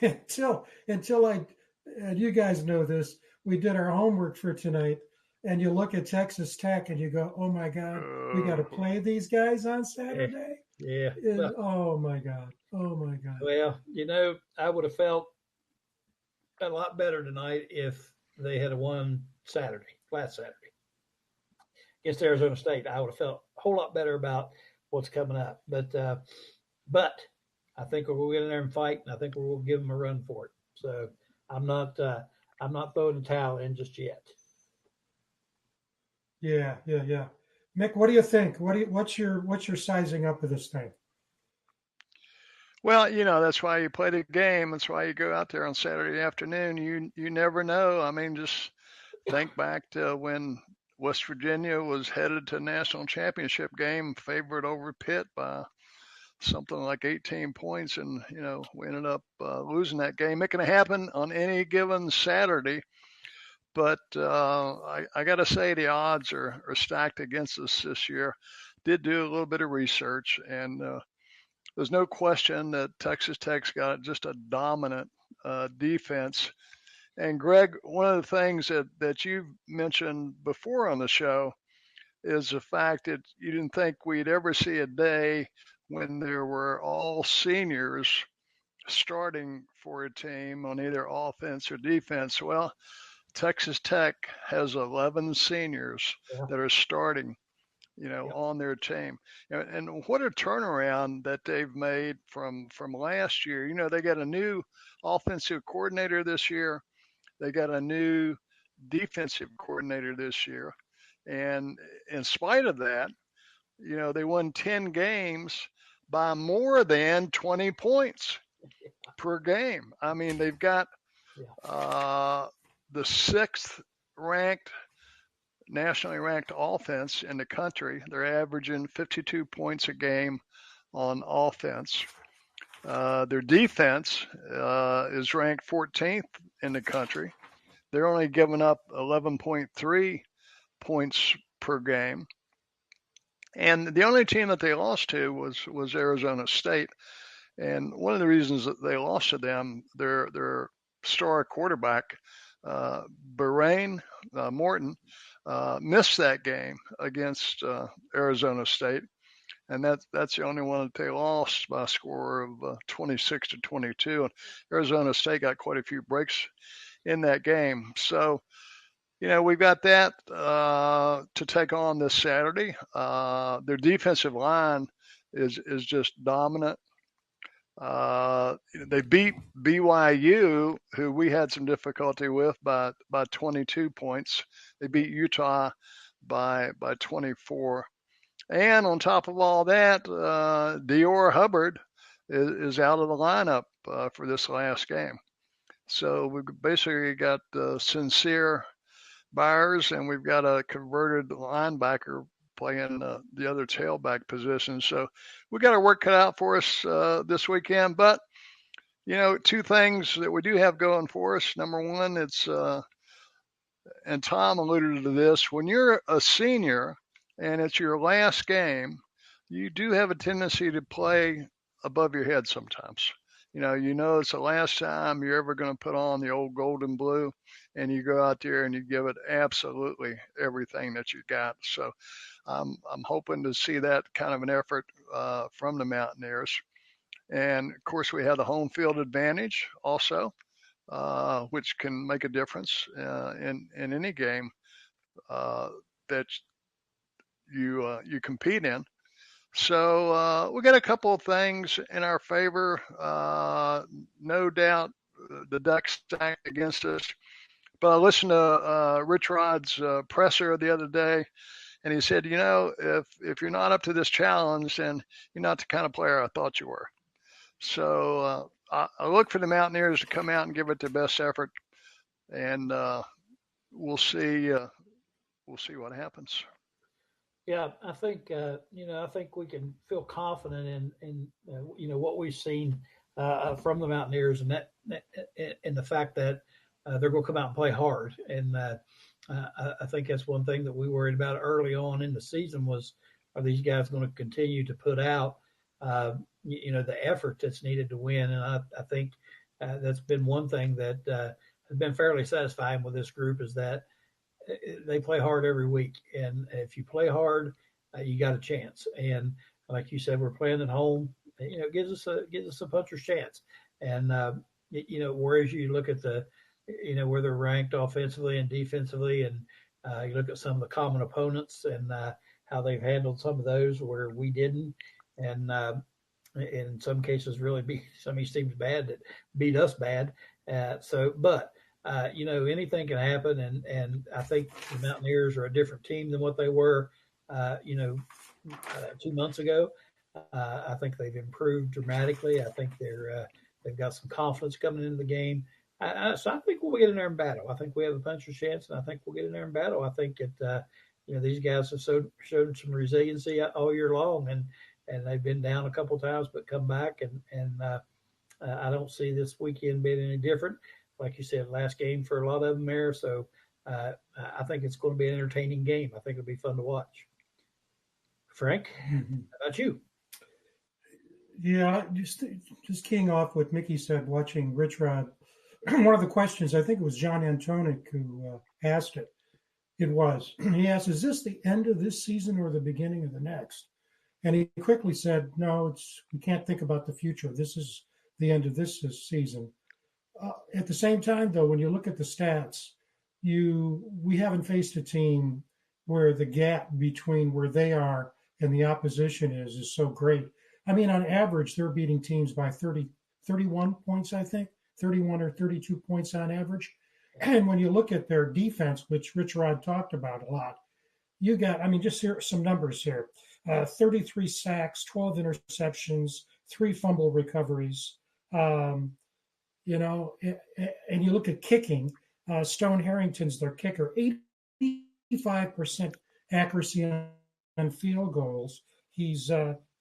and you guys know this. We did our homework for tonight, and you look at Texas Tech and you go, "Oh my God, we got to play these guys on Saturday." Yeah. And, oh my God. Oh my God. Well, I would have felt a lot better tonight if they had won last Saturday against Arizona State. I would have felt a whole lot better about what's coming up. But I think we're going to get in there and fight, and I think we're going to give them a run for it. So I'm not throwing the towel in just yet. Yeah. Mick, what do you think? What's your sizing up of this thing? Well, that's why you play the game. That's why you go out there on Saturday afternoon. You never know. I mean, just think back to when West Virginia was headed to a national championship game, favored over Pitt by something like 18 points, and we ended up losing that game. It can happen on any given Saturday, but I got to say the odds are stacked against us this year. Did do a little bit of research, and there's no question that Texas Tech's got just a dominant defense. And Greg, one of the things that you've mentioned before on the show is the fact that you didn't think we'd ever see a day when there were all seniors starting for a team on either offense or defense. Well, Texas Tech has 11 seniors that are starting, on their team. And what a turnaround that they've made from last year. They got a new offensive coordinator this year. They got a new defensive coordinator this year. And in spite of that, they won 10 games by more than 20 points per game. I mean, they've got the sixth nationally ranked offense in the country. They're averaging 52 points a game on offense. Their defense is ranked 14th in the country. They're only giving up 11.3 points per game. And the only team that they lost to was Arizona State. And one of the reasons that they lost to them, their star quarterback, Bahrain Morton, missed that game against Arizona State. And that's the only one that they lost by a score of 26-22. And Arizona State got quite a few breaks in that game. So, we've got that to take on this Saturday. Their defensive line is just dominant. They beat BYU, who we had some difficulty with, by 22 points. They beat Utah by 24. And on top of all that, Dior Hubbard is out of the lineup for this last game. So we've basically got Sincere Byers, and we've got a converted linebacker playing the other tailback position. So we got our work cut out for us this weekend. But, two things that we do have going for us. Number one, it's, and Tom alluded to this, when you're a senior and it's your last game, you do have a tendency to play above your head sometimes. It's the last time you're ever going to put on the old gold and blue, and you go out there and you give it absolutely everything that you got. So I'm hoping to see that kind of an effort from the Mountaineers. And of course, we have the home field advantage also, which can make a difference in any game that you compete in. So we got a couple of things in our favor. No doubt the Ducks stacked against us. But I listened to Rich Rod's presser the other day, and he said, if you're not up to this challenge, then you're not the kind of player I thought you were. So I look for the Mountaineers to come out and give it their best effort, and we'll see what happens. Yeah, I think I think we can feel confident in what we've seen from the Mountaineers, and that and the fact that they're going to come out and play hard. And I think that's one thing that we worried about early on in the season was, are these guys going to continue to put out the effort that's needed to win? And I think that's been one thing that has been fairly satisfying with this group, is that they play hard every week, and if you play hard, you got a chance. And like you said, we're playing at home. It gives us a puncher's chance. And whereas you look at where they're ranked offensively and defensively, and you look at some of the common opponents and how they've handled some of those where we didn't, and in some cases really beat some of these teams bad that beat us bad. But anything can happen, and I think the Mountaineers are a different team than what they were, 2 months ago. I think they've improved dramatically. I think they've got some confidence coming into the game. So I think we'll get in there and battle. I think we have a puncher's chance, and I think we'll get in there and battle. I think these guys have showed some resiliency all year long, and they've been down a couple times but come back, and I don't see this weekend being any different. Like you said, last game for a lot of them there, so I think it's going to be an entertaining game. I think it'll be fun to watch. Frank, how about you? Yeah, just keying off what Mickey said, watching Rich Rod. One of the questions, I think it was John Antonic who asked it. It was. He asked, "Is this the end of this season or the beginning of the next?" And he quickly said, "No, we can't think about the future. This is the end of this season." At the same time, though, when you look at the stats, we haven't faced a team where the gap between where they are and the opposition is so great. I mean, on average, they're beating teams by 31 points, I think, 31 or 32 points on average. And when you look at their defense, which Rich Rod talked about a lot, you got, just here some numbers here. 33 sacks, 12 interceptions, 3 fumble recoveries. And you look at kicking, Stone Harrington's their kicker, 85% accuracy on field goals. He's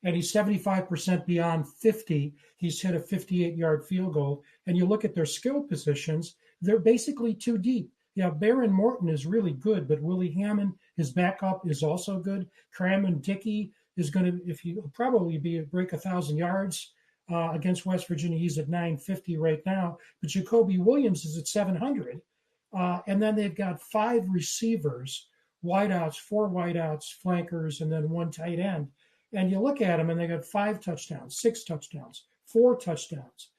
75% beyond 50. He's hit a 58-yard field goal. And you look at their skill positions, they're basically too deep. Yeah, Baron Morton is really good, but Willie Hammond, his backup, is also good. Cram Dickey is going to, probably break 1,000 yards against West Virginia. He's at 950 right now, but Jacoby Williams is at 700. And then they've got 5 receivers, wideouts, 4 wideouts, flankers, and then 1 tight end. And you look at them, and they got 5 touchdowns, 6 touchdowns, 4 touchdowns,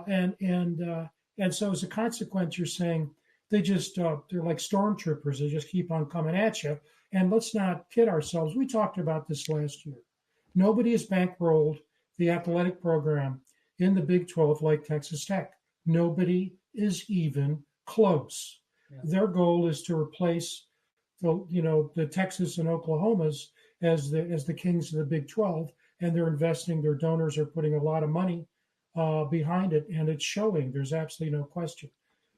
and so as a consequence, you're saying they just they're like stormtroopers. They just keep on coming at you. And let's not kid ourselves. We talked about this last year. Nobody has bankrolled the athletic program in the Big 12 like Texas Tech. Nobody is even close. Yeah. Their goal is to replace the Texas and Oklahomas as the kings of the Big 12, and they're investing. Their donors are putting a lot of money behind it, and it's showing. There's absolutely no question.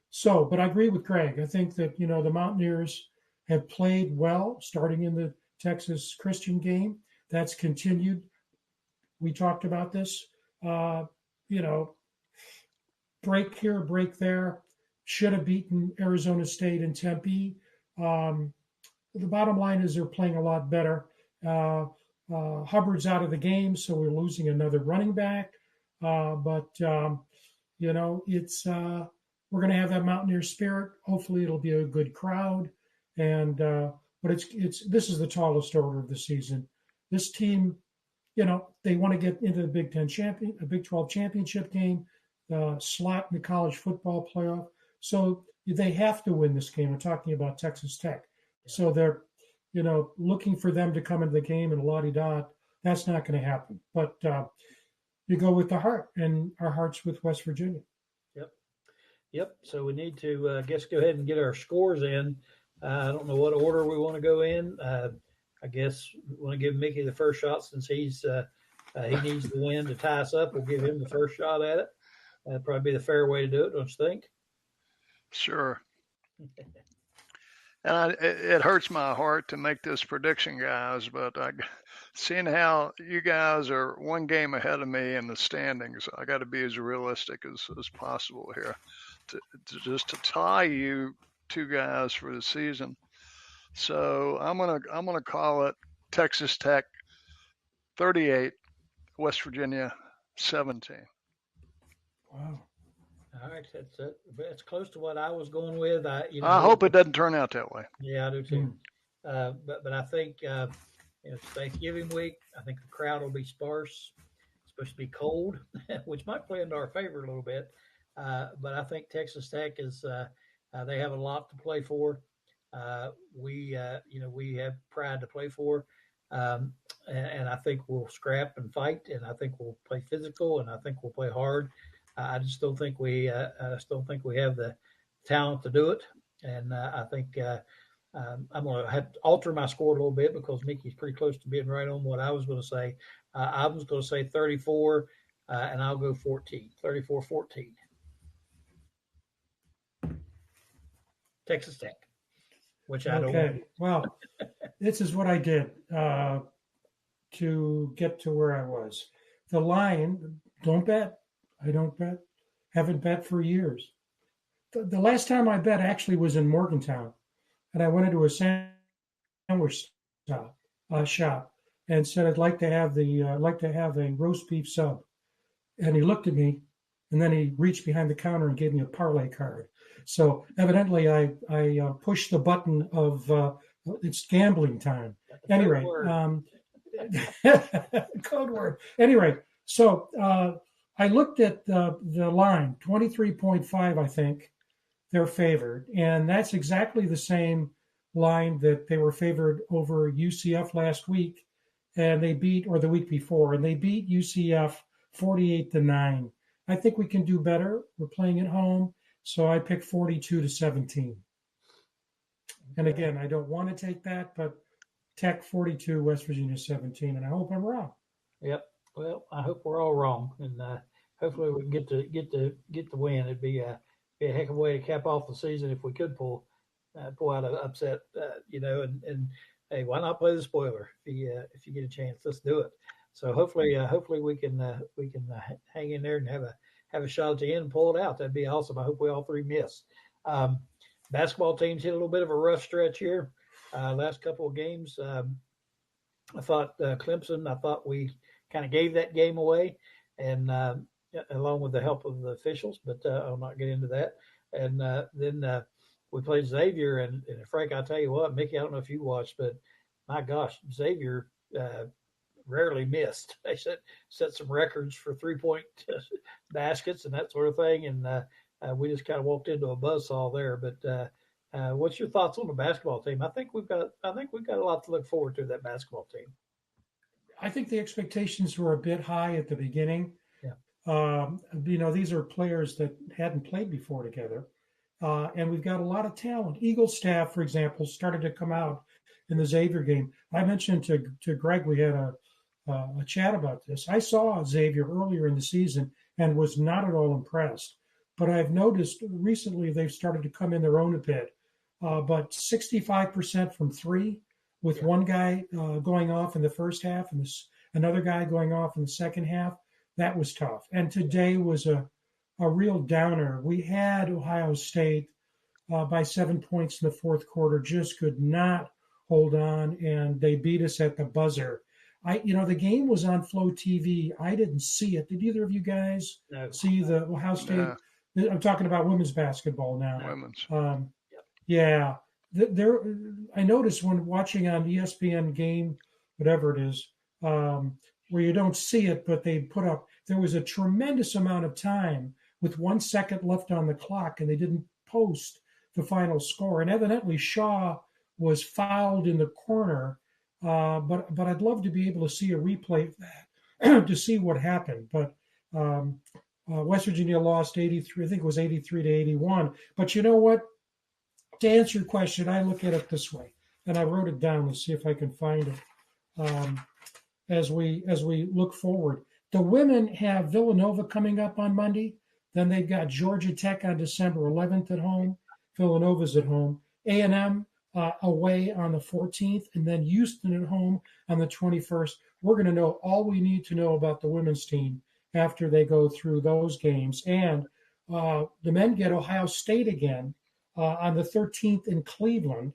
So, but I agree with Craig. I think that the Mountaineers have played well, starting in the Texas Christian game. That's continued. We talked about this. Break here, break there. Should have beaten Arizona State and Tempe. The bottom line is they're playing a lot better. Hubbard's out of the game, so we're losing another running back. It's we're going to have that Mountaineer spirit. Hopefully, it'll be a good crowd. But this is the tallest order of the season. This team, they want to get into the Big 12 championship game, slot in the college football playoff. So they have to win this game. I'm talking about Texas Tech. Yeah. So they're, looking for them to come into the game and la-di-da. That's not going to happen. But you go with the heart, and our heart's with West Virginia. Yep. So we need to, go ahead and get our scores in. I don't know what order we want to go in. I guess we want to give Mickey the first shot since he needs the win to tie us up. We'll give him the first shot at it. That'd probably be the fair way to do it, don't you think? Sure. And it hurts my heart to make this prediction, guys, but seeing how you guys are one game ahead of me in the standings, I got to be as realistic as possible here to tie you 2 guys for the season. So I'm gonna call it Texas Tech 38, West Virginia 17. Wow. All right, that's close to what I was going with. I hope it doesn't turn out that way. Yeah, I do too. But I think It's Thanksgiving week. I think the crowd will be sparse. It's supposed to be cold, which might play into our favor a little bit. But I think Texas Tech is they have a lot to play for. We have pride to play for, and I think we'll scrap and fight, and I think we'll play physical, and I think we'll play hard. I just don't think we have the talent to do it, and I think I'm going to have to alter my score a little bit because Mickey's pretty close to being right on what I was going to say. I was going to say 34, and I'll go 14, 34-14. Texas Tech, which I don't want. Okay. Well, this is what I did to get to where I was. The line, don't bet. I don't bet. Haven't bet for years. The last time I bet actually was in Morgantown, and I went into a sandwich shop and said I'd like to have a roast beef sub, and he looked at me, and then he reached behind the counter and gave me a parlay card. So evidently, I pushed the button of it's gambling time. Anyway, code word. Anyway, so I looked at the line, 23.5, I think they're favored, and that's exactly the same line that they were favored over UCF last week, and they beat, or the week before, and they beat UCF 48-9. I think we can do better. We're playing at home, so I picked 42-17. And again, I don't want to take that, but Tech 42, West Virginia 17, and I hope I'm wrong. Yep. Well, I hope we're all wrong, and hopefully we can get the win. It'd be a heck of a way to cap off the season if we could pull out an upset, and hey, why not play the spoiler if you get a chance? Let's do it. So hopefully we can hang in there and have a shot at the end and pull it out. That'd be awesome. I hope we all three miss. Basketball teams hit a little bit of a rough stretch here. Last couple of games, I thought Clemson. I thought we kind of gave that game away, and along with the help of the officials, but I'll not get into that. And then we played Xavier, and Frank, I'll tell you what, Mickey, I don't know if you watched, but my gosh, Xavier rarely missed. They set some records for 3-point baskets and that sort of thing, and we just kind of walked into a buzzsaw there. But what's your thoughts on the basketball team? I think we've got a lot to look forward to, that basketball team. I think the expectations were a bit high at the beginning. Yeah. These are players that hadn't played before together. And we've got a lot of talent. Eagle staff, for example, started to come out in the Xavier game. I mentioned to Greg, we had a chat about this. I saw Xavier earlier in the season and was not at all impressed. But I've noticed recently they've started to come in their own a bit. But 65% from three, with one guy going off in the first half and another guy going off in the second half, that was tough. And today was a real downer. We had Ohio State by 7 points in the fourth quarter, just could not hold on, and they beat us at the buzzer. The game was on Flow TV. I didn't see it. Did either of you guys see the Ohio State? No. I'm talking about women's basketball now. Women's. Yeah. I noticed when watching on ESPN game, whatever it is, where you don't see it, but they put up, there was a tremendous amount of time with 1 second left on the clock, and they didn't post the final score. And evidently Shaw was fouled in the corner, but I'd love to be able to see a replay of that to see what happened. But West Virginia lost 83, I think it was 83-81. But you know what? To answer your question, I look at it this way, and I wrote it down. Let's see if I can find it. As we look forward, the women have Villanova coming up on Monday. Then they've got Georgia Tech on December 11th at home. Villanova's at home. A&M away on the 14th, and then Houston at home on the 21st. We're going to know all we need to know about the women's team after they go through those games. And the men get Ohio State again on the 13th in Cleveland,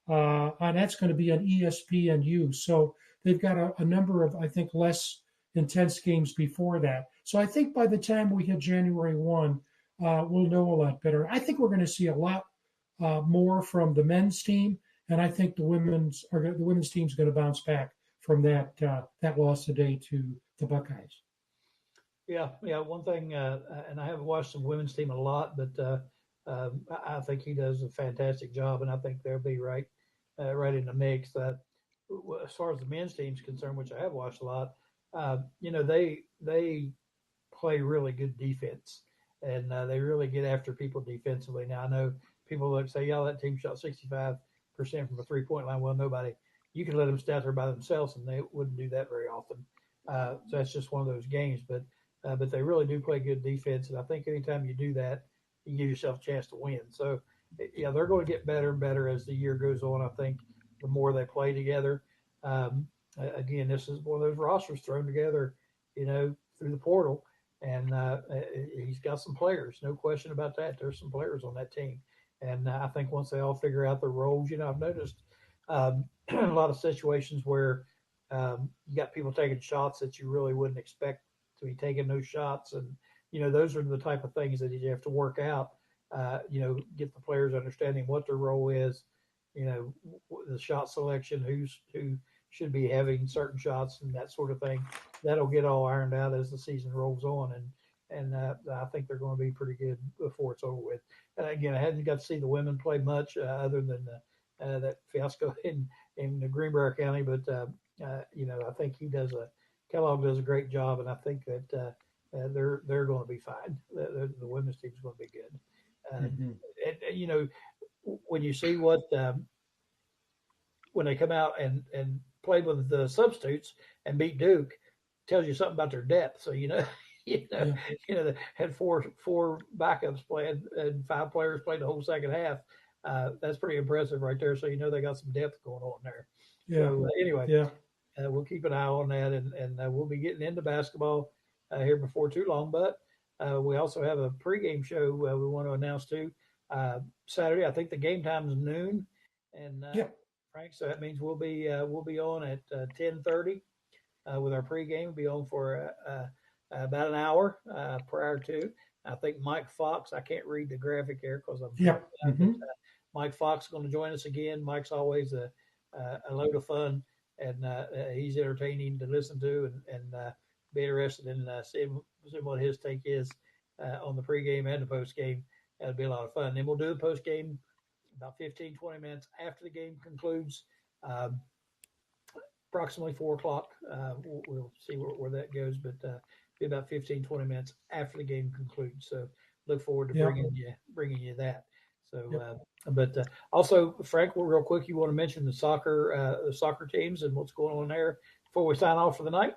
and that's going to be on ESPNU. So they've got a number of, I think, less intense games before that. So I think by the time we hit January 1, we'll know a lot better. I think we're going to see a lot more from the men's team, and I think the women's team is going to bounce back from that loss today to the Buckeyes. Yeah. One thing, and I haven't watched the women's team a lot, but I think he does a fantastic job, and I think they'll be right in the mix. As far as the men's team is concerned, which I have watched a lot, they play really good defense, and they really get after people defensively. Now I know people look say, "Yeah, that team shot 65% from a 3-point line." Well, nobody. You can let them stay out there by themselves, and they wouldn't do that very often. So that's just one of those games. But they really do play good defense, and I think anytime you do that, you give yourself a chance to win. So, yeah, they're going to get better and better as the year goes on. I think the more they play together. Again, this is one of those rosters thrown together, through the portal, and he's got some players, no question about that. There's some players on that team, and I think once they all figure out their roles, I've noticed a lot of situations where you got people taking shots that you really wouldn't expect to be taking those shots, and those are the type of things that you have to work out. Get the players understanding what their role is, the shot selection, who should be having certain shots and that sort of thing. That'll get all ironed out as the season rolls on, and I think they're going to be pretty good before it's over with. Again, I hadn't got to see the women play much other than that fiasco in the Greenbrier County, but I think Kellogg does a great job, and I think that they're going to be fine. The women's team is going to be good. When you see what when they come out and play with the substitutes and beat Duke, tells you something about their depth. So they had four backups playing and 5 players played the whole second half. That's pretty impressive right there. So they got some depth going on there. Yeah. So anyway, yeah. We'll keep an eye on that, and we'll be getting into basketball here before too long. But we also have a pregame show we want to announce too. Saturday, I think the game time is noon, and Frank, so that means we'll be on at 10:30 with our pregame. We'll be on for about an hour prior to. I think Mike Fox. I can't read the graphic here because I'm. Mike Fox is going to join us again. Mike's always a load of fun, and he's entertaining to listen to, and be interested in seeing what his take is on the pregame and the postgame. That'll be a lot of fun. Then we'll do the postgame about 15, 20 minutes after the game concludes, approximately 4 o'clock. We'll see where that goes, but be about 15, 20 minutes after the game concludes. So look forward to bringing you that. So, but also, Frank, real quick, you want to mention the soccer teams and what's going on there before we sign off for the night?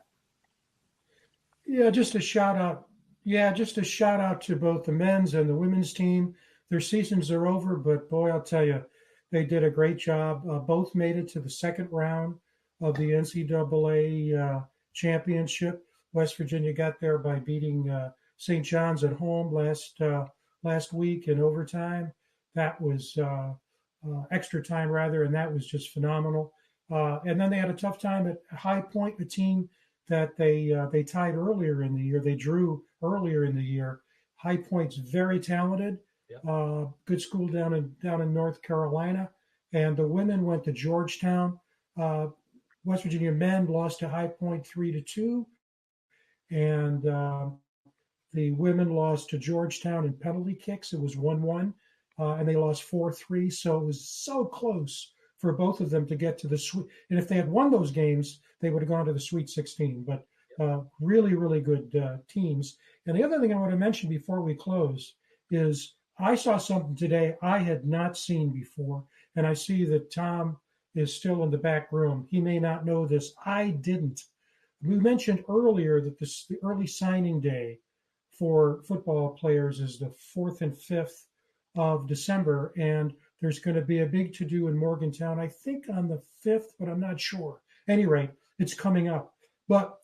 Yeah, just a shout out. Yeah, just a shout out to both the men's and the women's team. Their seasons are over, but boy, I'll tell you, they did a great job. Both made it to the second round of the NCAA championship. West Virginia got there by beating St. John's at home last week in overtime. That was extra time, rather, and that was just phenomenal. And then they had a tough time at High Point, a team that they tied earlier in the year. They drew earlier in the year. High Point's very talented. Good school down in North Carolina. And the women went to Georgetown. West Virginia men lost to High Point 3-2. And the women lost to Georgetown in penalty kicks. It was 1-1. And they lost 4-3. So it was so close for both of them to get to the Sweet. And if they had won those games, they would have gone to the Sweet 16. But really, really good teams. And the other thing I want to mention before we close is I saw something today I had not seen before. And I see that Tom is still in the back room. He may not know this. I didn't. We mentioned earlier that the early signing day for football players is the 4th and 5th of December. And there's going to be a big to-do in Morgantown, I think on the 5th, but I'm not sure. Anyway, it's coming up. But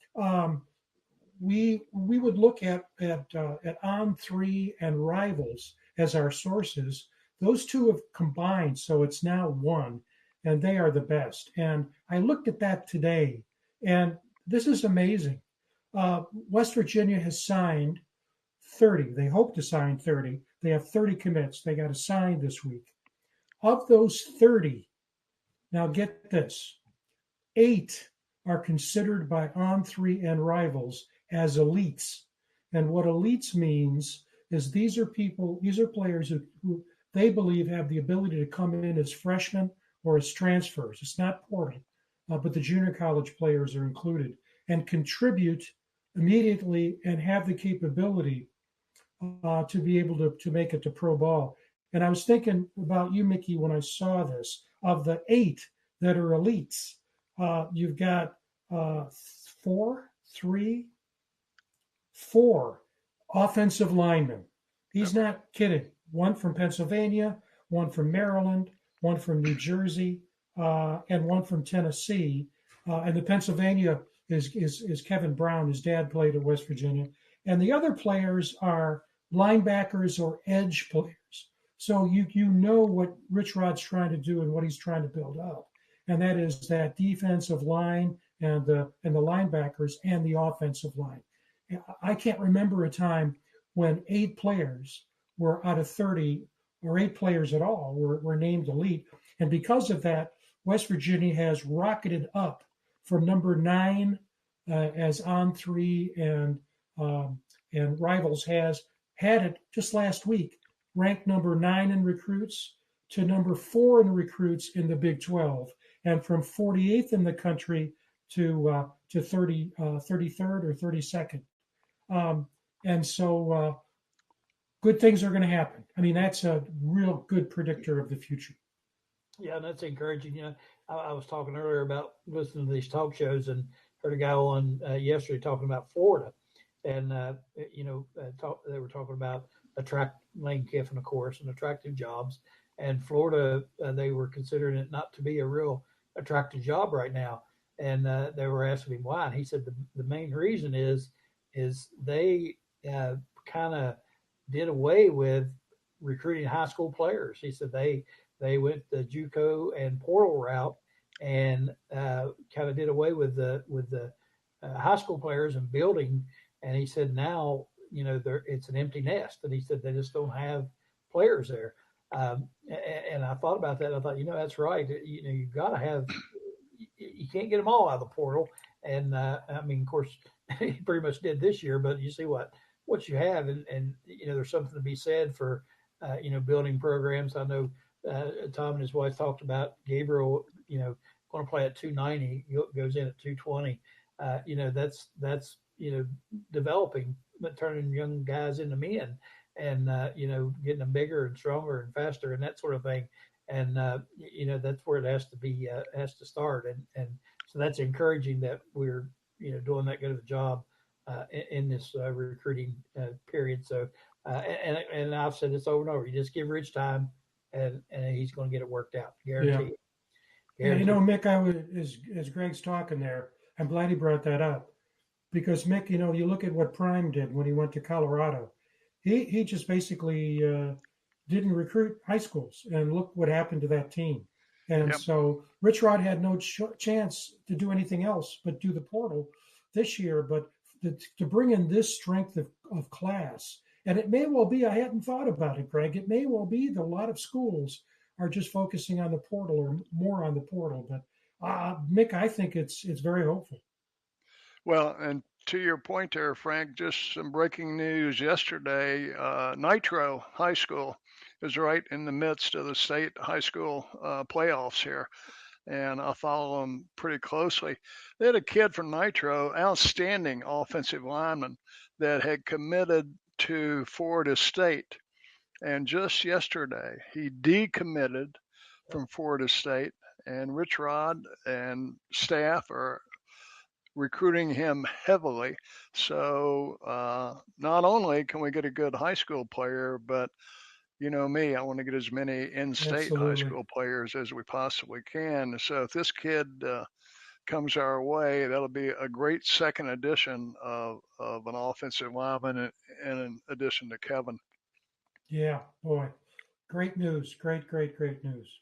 we would look at On3 and Rivals as our sources. Those two have combined, so it's now one, and they are the best. And I looked at that today, and this is amazing. West Virginia has signed 30. They hope to sign 30. They have 30 commits. They got to sign this week. Of those 30, now get this, 8 are considered by On3 and rivals as elites. And what elites means is these are players who they believe have the ability to come in as freshmen or as transfers. It's not portal, but the junior college players are included and contribute immediately and have the capability to be able to make it to pro ball. And I was thinking about you, Mickey, when I saw this. Of the 8 that are elites, you've got 4 offensive linemen. He's not kidding. One from Pennsylvania, one from Maryland, one from New Jersey, and one from Tennessee. And the Pennsylvania is Kevin Brown. His dad played at West Virginia. And the other players are linebackers or edge players. So you know what Rich Rod's trying to do and what he's trying to build up. And that is that defensive line and the linebackers and the offensive line. I can't remember a time when 8 players were out of 30, or 8 players at all were named elite. And because of that, West Virginia has rocketed up from number 9 as On3 and Rivals has had it just last week, ranked number 9 in recruits to number 4 in recruits in the Big 12, and from 48th in the country to 33rd or 32nd. And so good things are going to happen. I mean, that's a real good predictor of the future. Yeah, and that's encouraging. You know, I was talking earlier about listening to these talk shows and heard a guy on yesterday talking about Florida. And, they were talking about Lane Kiffin, of course, and attractive jobs. And Florida, they were considering it not to be a real attractive job right now. And they were asking him why. And he said the main reason is they kind of did away with recruiting high school players. He said they went the JUCO and portal route and kind of did away with the high school players and building. And he said now, it's an empty nest. And he said they just don't have players there. And I thought about that. I thought, that's right. You've got to have. You can't get them all out of the portal. And of course, he pretty much did this year. But you see what you have, and there's something to be said for building programs. I know Tom and his wife talked about Gabriel. Going to play at 290, goes in at 220. That's developing, but turning young guys into men, and getting them bigger and stronger and faster and that sort of thing. And that's where it has to start. And so that's encouraging that we're doing that good of a job in this recruiting period. So and I've said this over and over. You just give Rich time, and he's going to get it worked out. Guaranteed. Yeah. Mick, as Greg's talking there, I'm glad he brought that up, because Mick, you look at what Prime did when he went to Colorado. He just basically didn't recruit high schools, and look what happened to that team. And so Rich Rod had no chance to do anything else but do the portal this year. But to bring in this strength of class, and it may well be, I hadn't thought about it, Greg, it may well be that a lot of schools are just focusing on the portal or more on the portal. But Mick, I think it's very hopeful. Well, and to your point there, Frank, just some breaking news yesterday. Nitro High School is right in the midst of the state high school playoffs here, and I follow them pretty closely. They had a kid from Nitro, outstanding offensive lineman, that had committed to Florida State. And just yesterday, he decommitted from Florida State, and Rich Rod and staff are recruiting him heavily. So not only can we get a good high school player, but me, I want to get as many in-state high school players as we possibly can. So if this kid comes our way, that'll be a great second addition of an offensive lineman, in addition to Kevin. Yeah, boy, great news. Great news.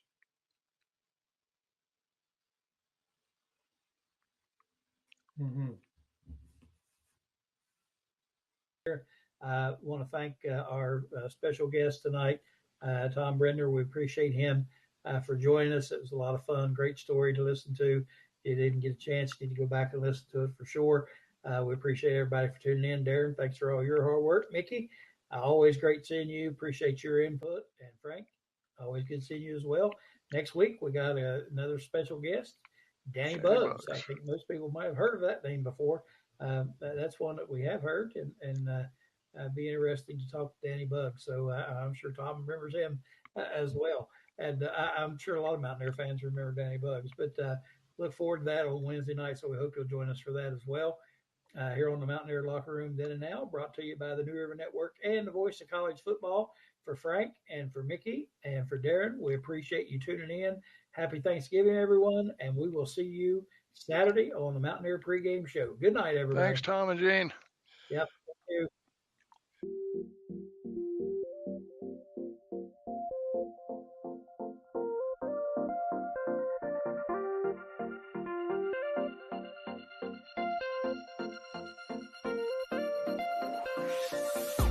Mm-hmm. I want to thank our special guest tonight, Tom Brandner. We appreciate him for joining us. It was a lot of fun, great story to listen to. you didn't get a chance, you need to go back and listen to it for sure. We appreciate everybody for tuning in. Darren, thanks for all your hard work. Mickey, always great seeing you. Appreciate your input. And Frank, always good seeing you as well. Next week, we got another special guest, Danny Bugs. I think most people might have heard of that name before. That's one that we have heard, and be interesting to talk to Danny Bugs. So I'm sure Tom remembers him as well. And I'm sure a lot of Mountaineer fans remember Danny Bugs. But look forward to that on Wednesday night. So we hope you'll join us for that as well. Here on the Mountaineer Locker Room Then and Now, brought to you by the New River Network and the Voice of College Football. For Frank and for Mickey and for Darren, we appreciate you tuning in. Happy Thanksgiving, everyone, and we will see you Saturday on the Mountaineer pregame show. Good night, everybody. Thanks, Tom and Gene. Yep. Thank you.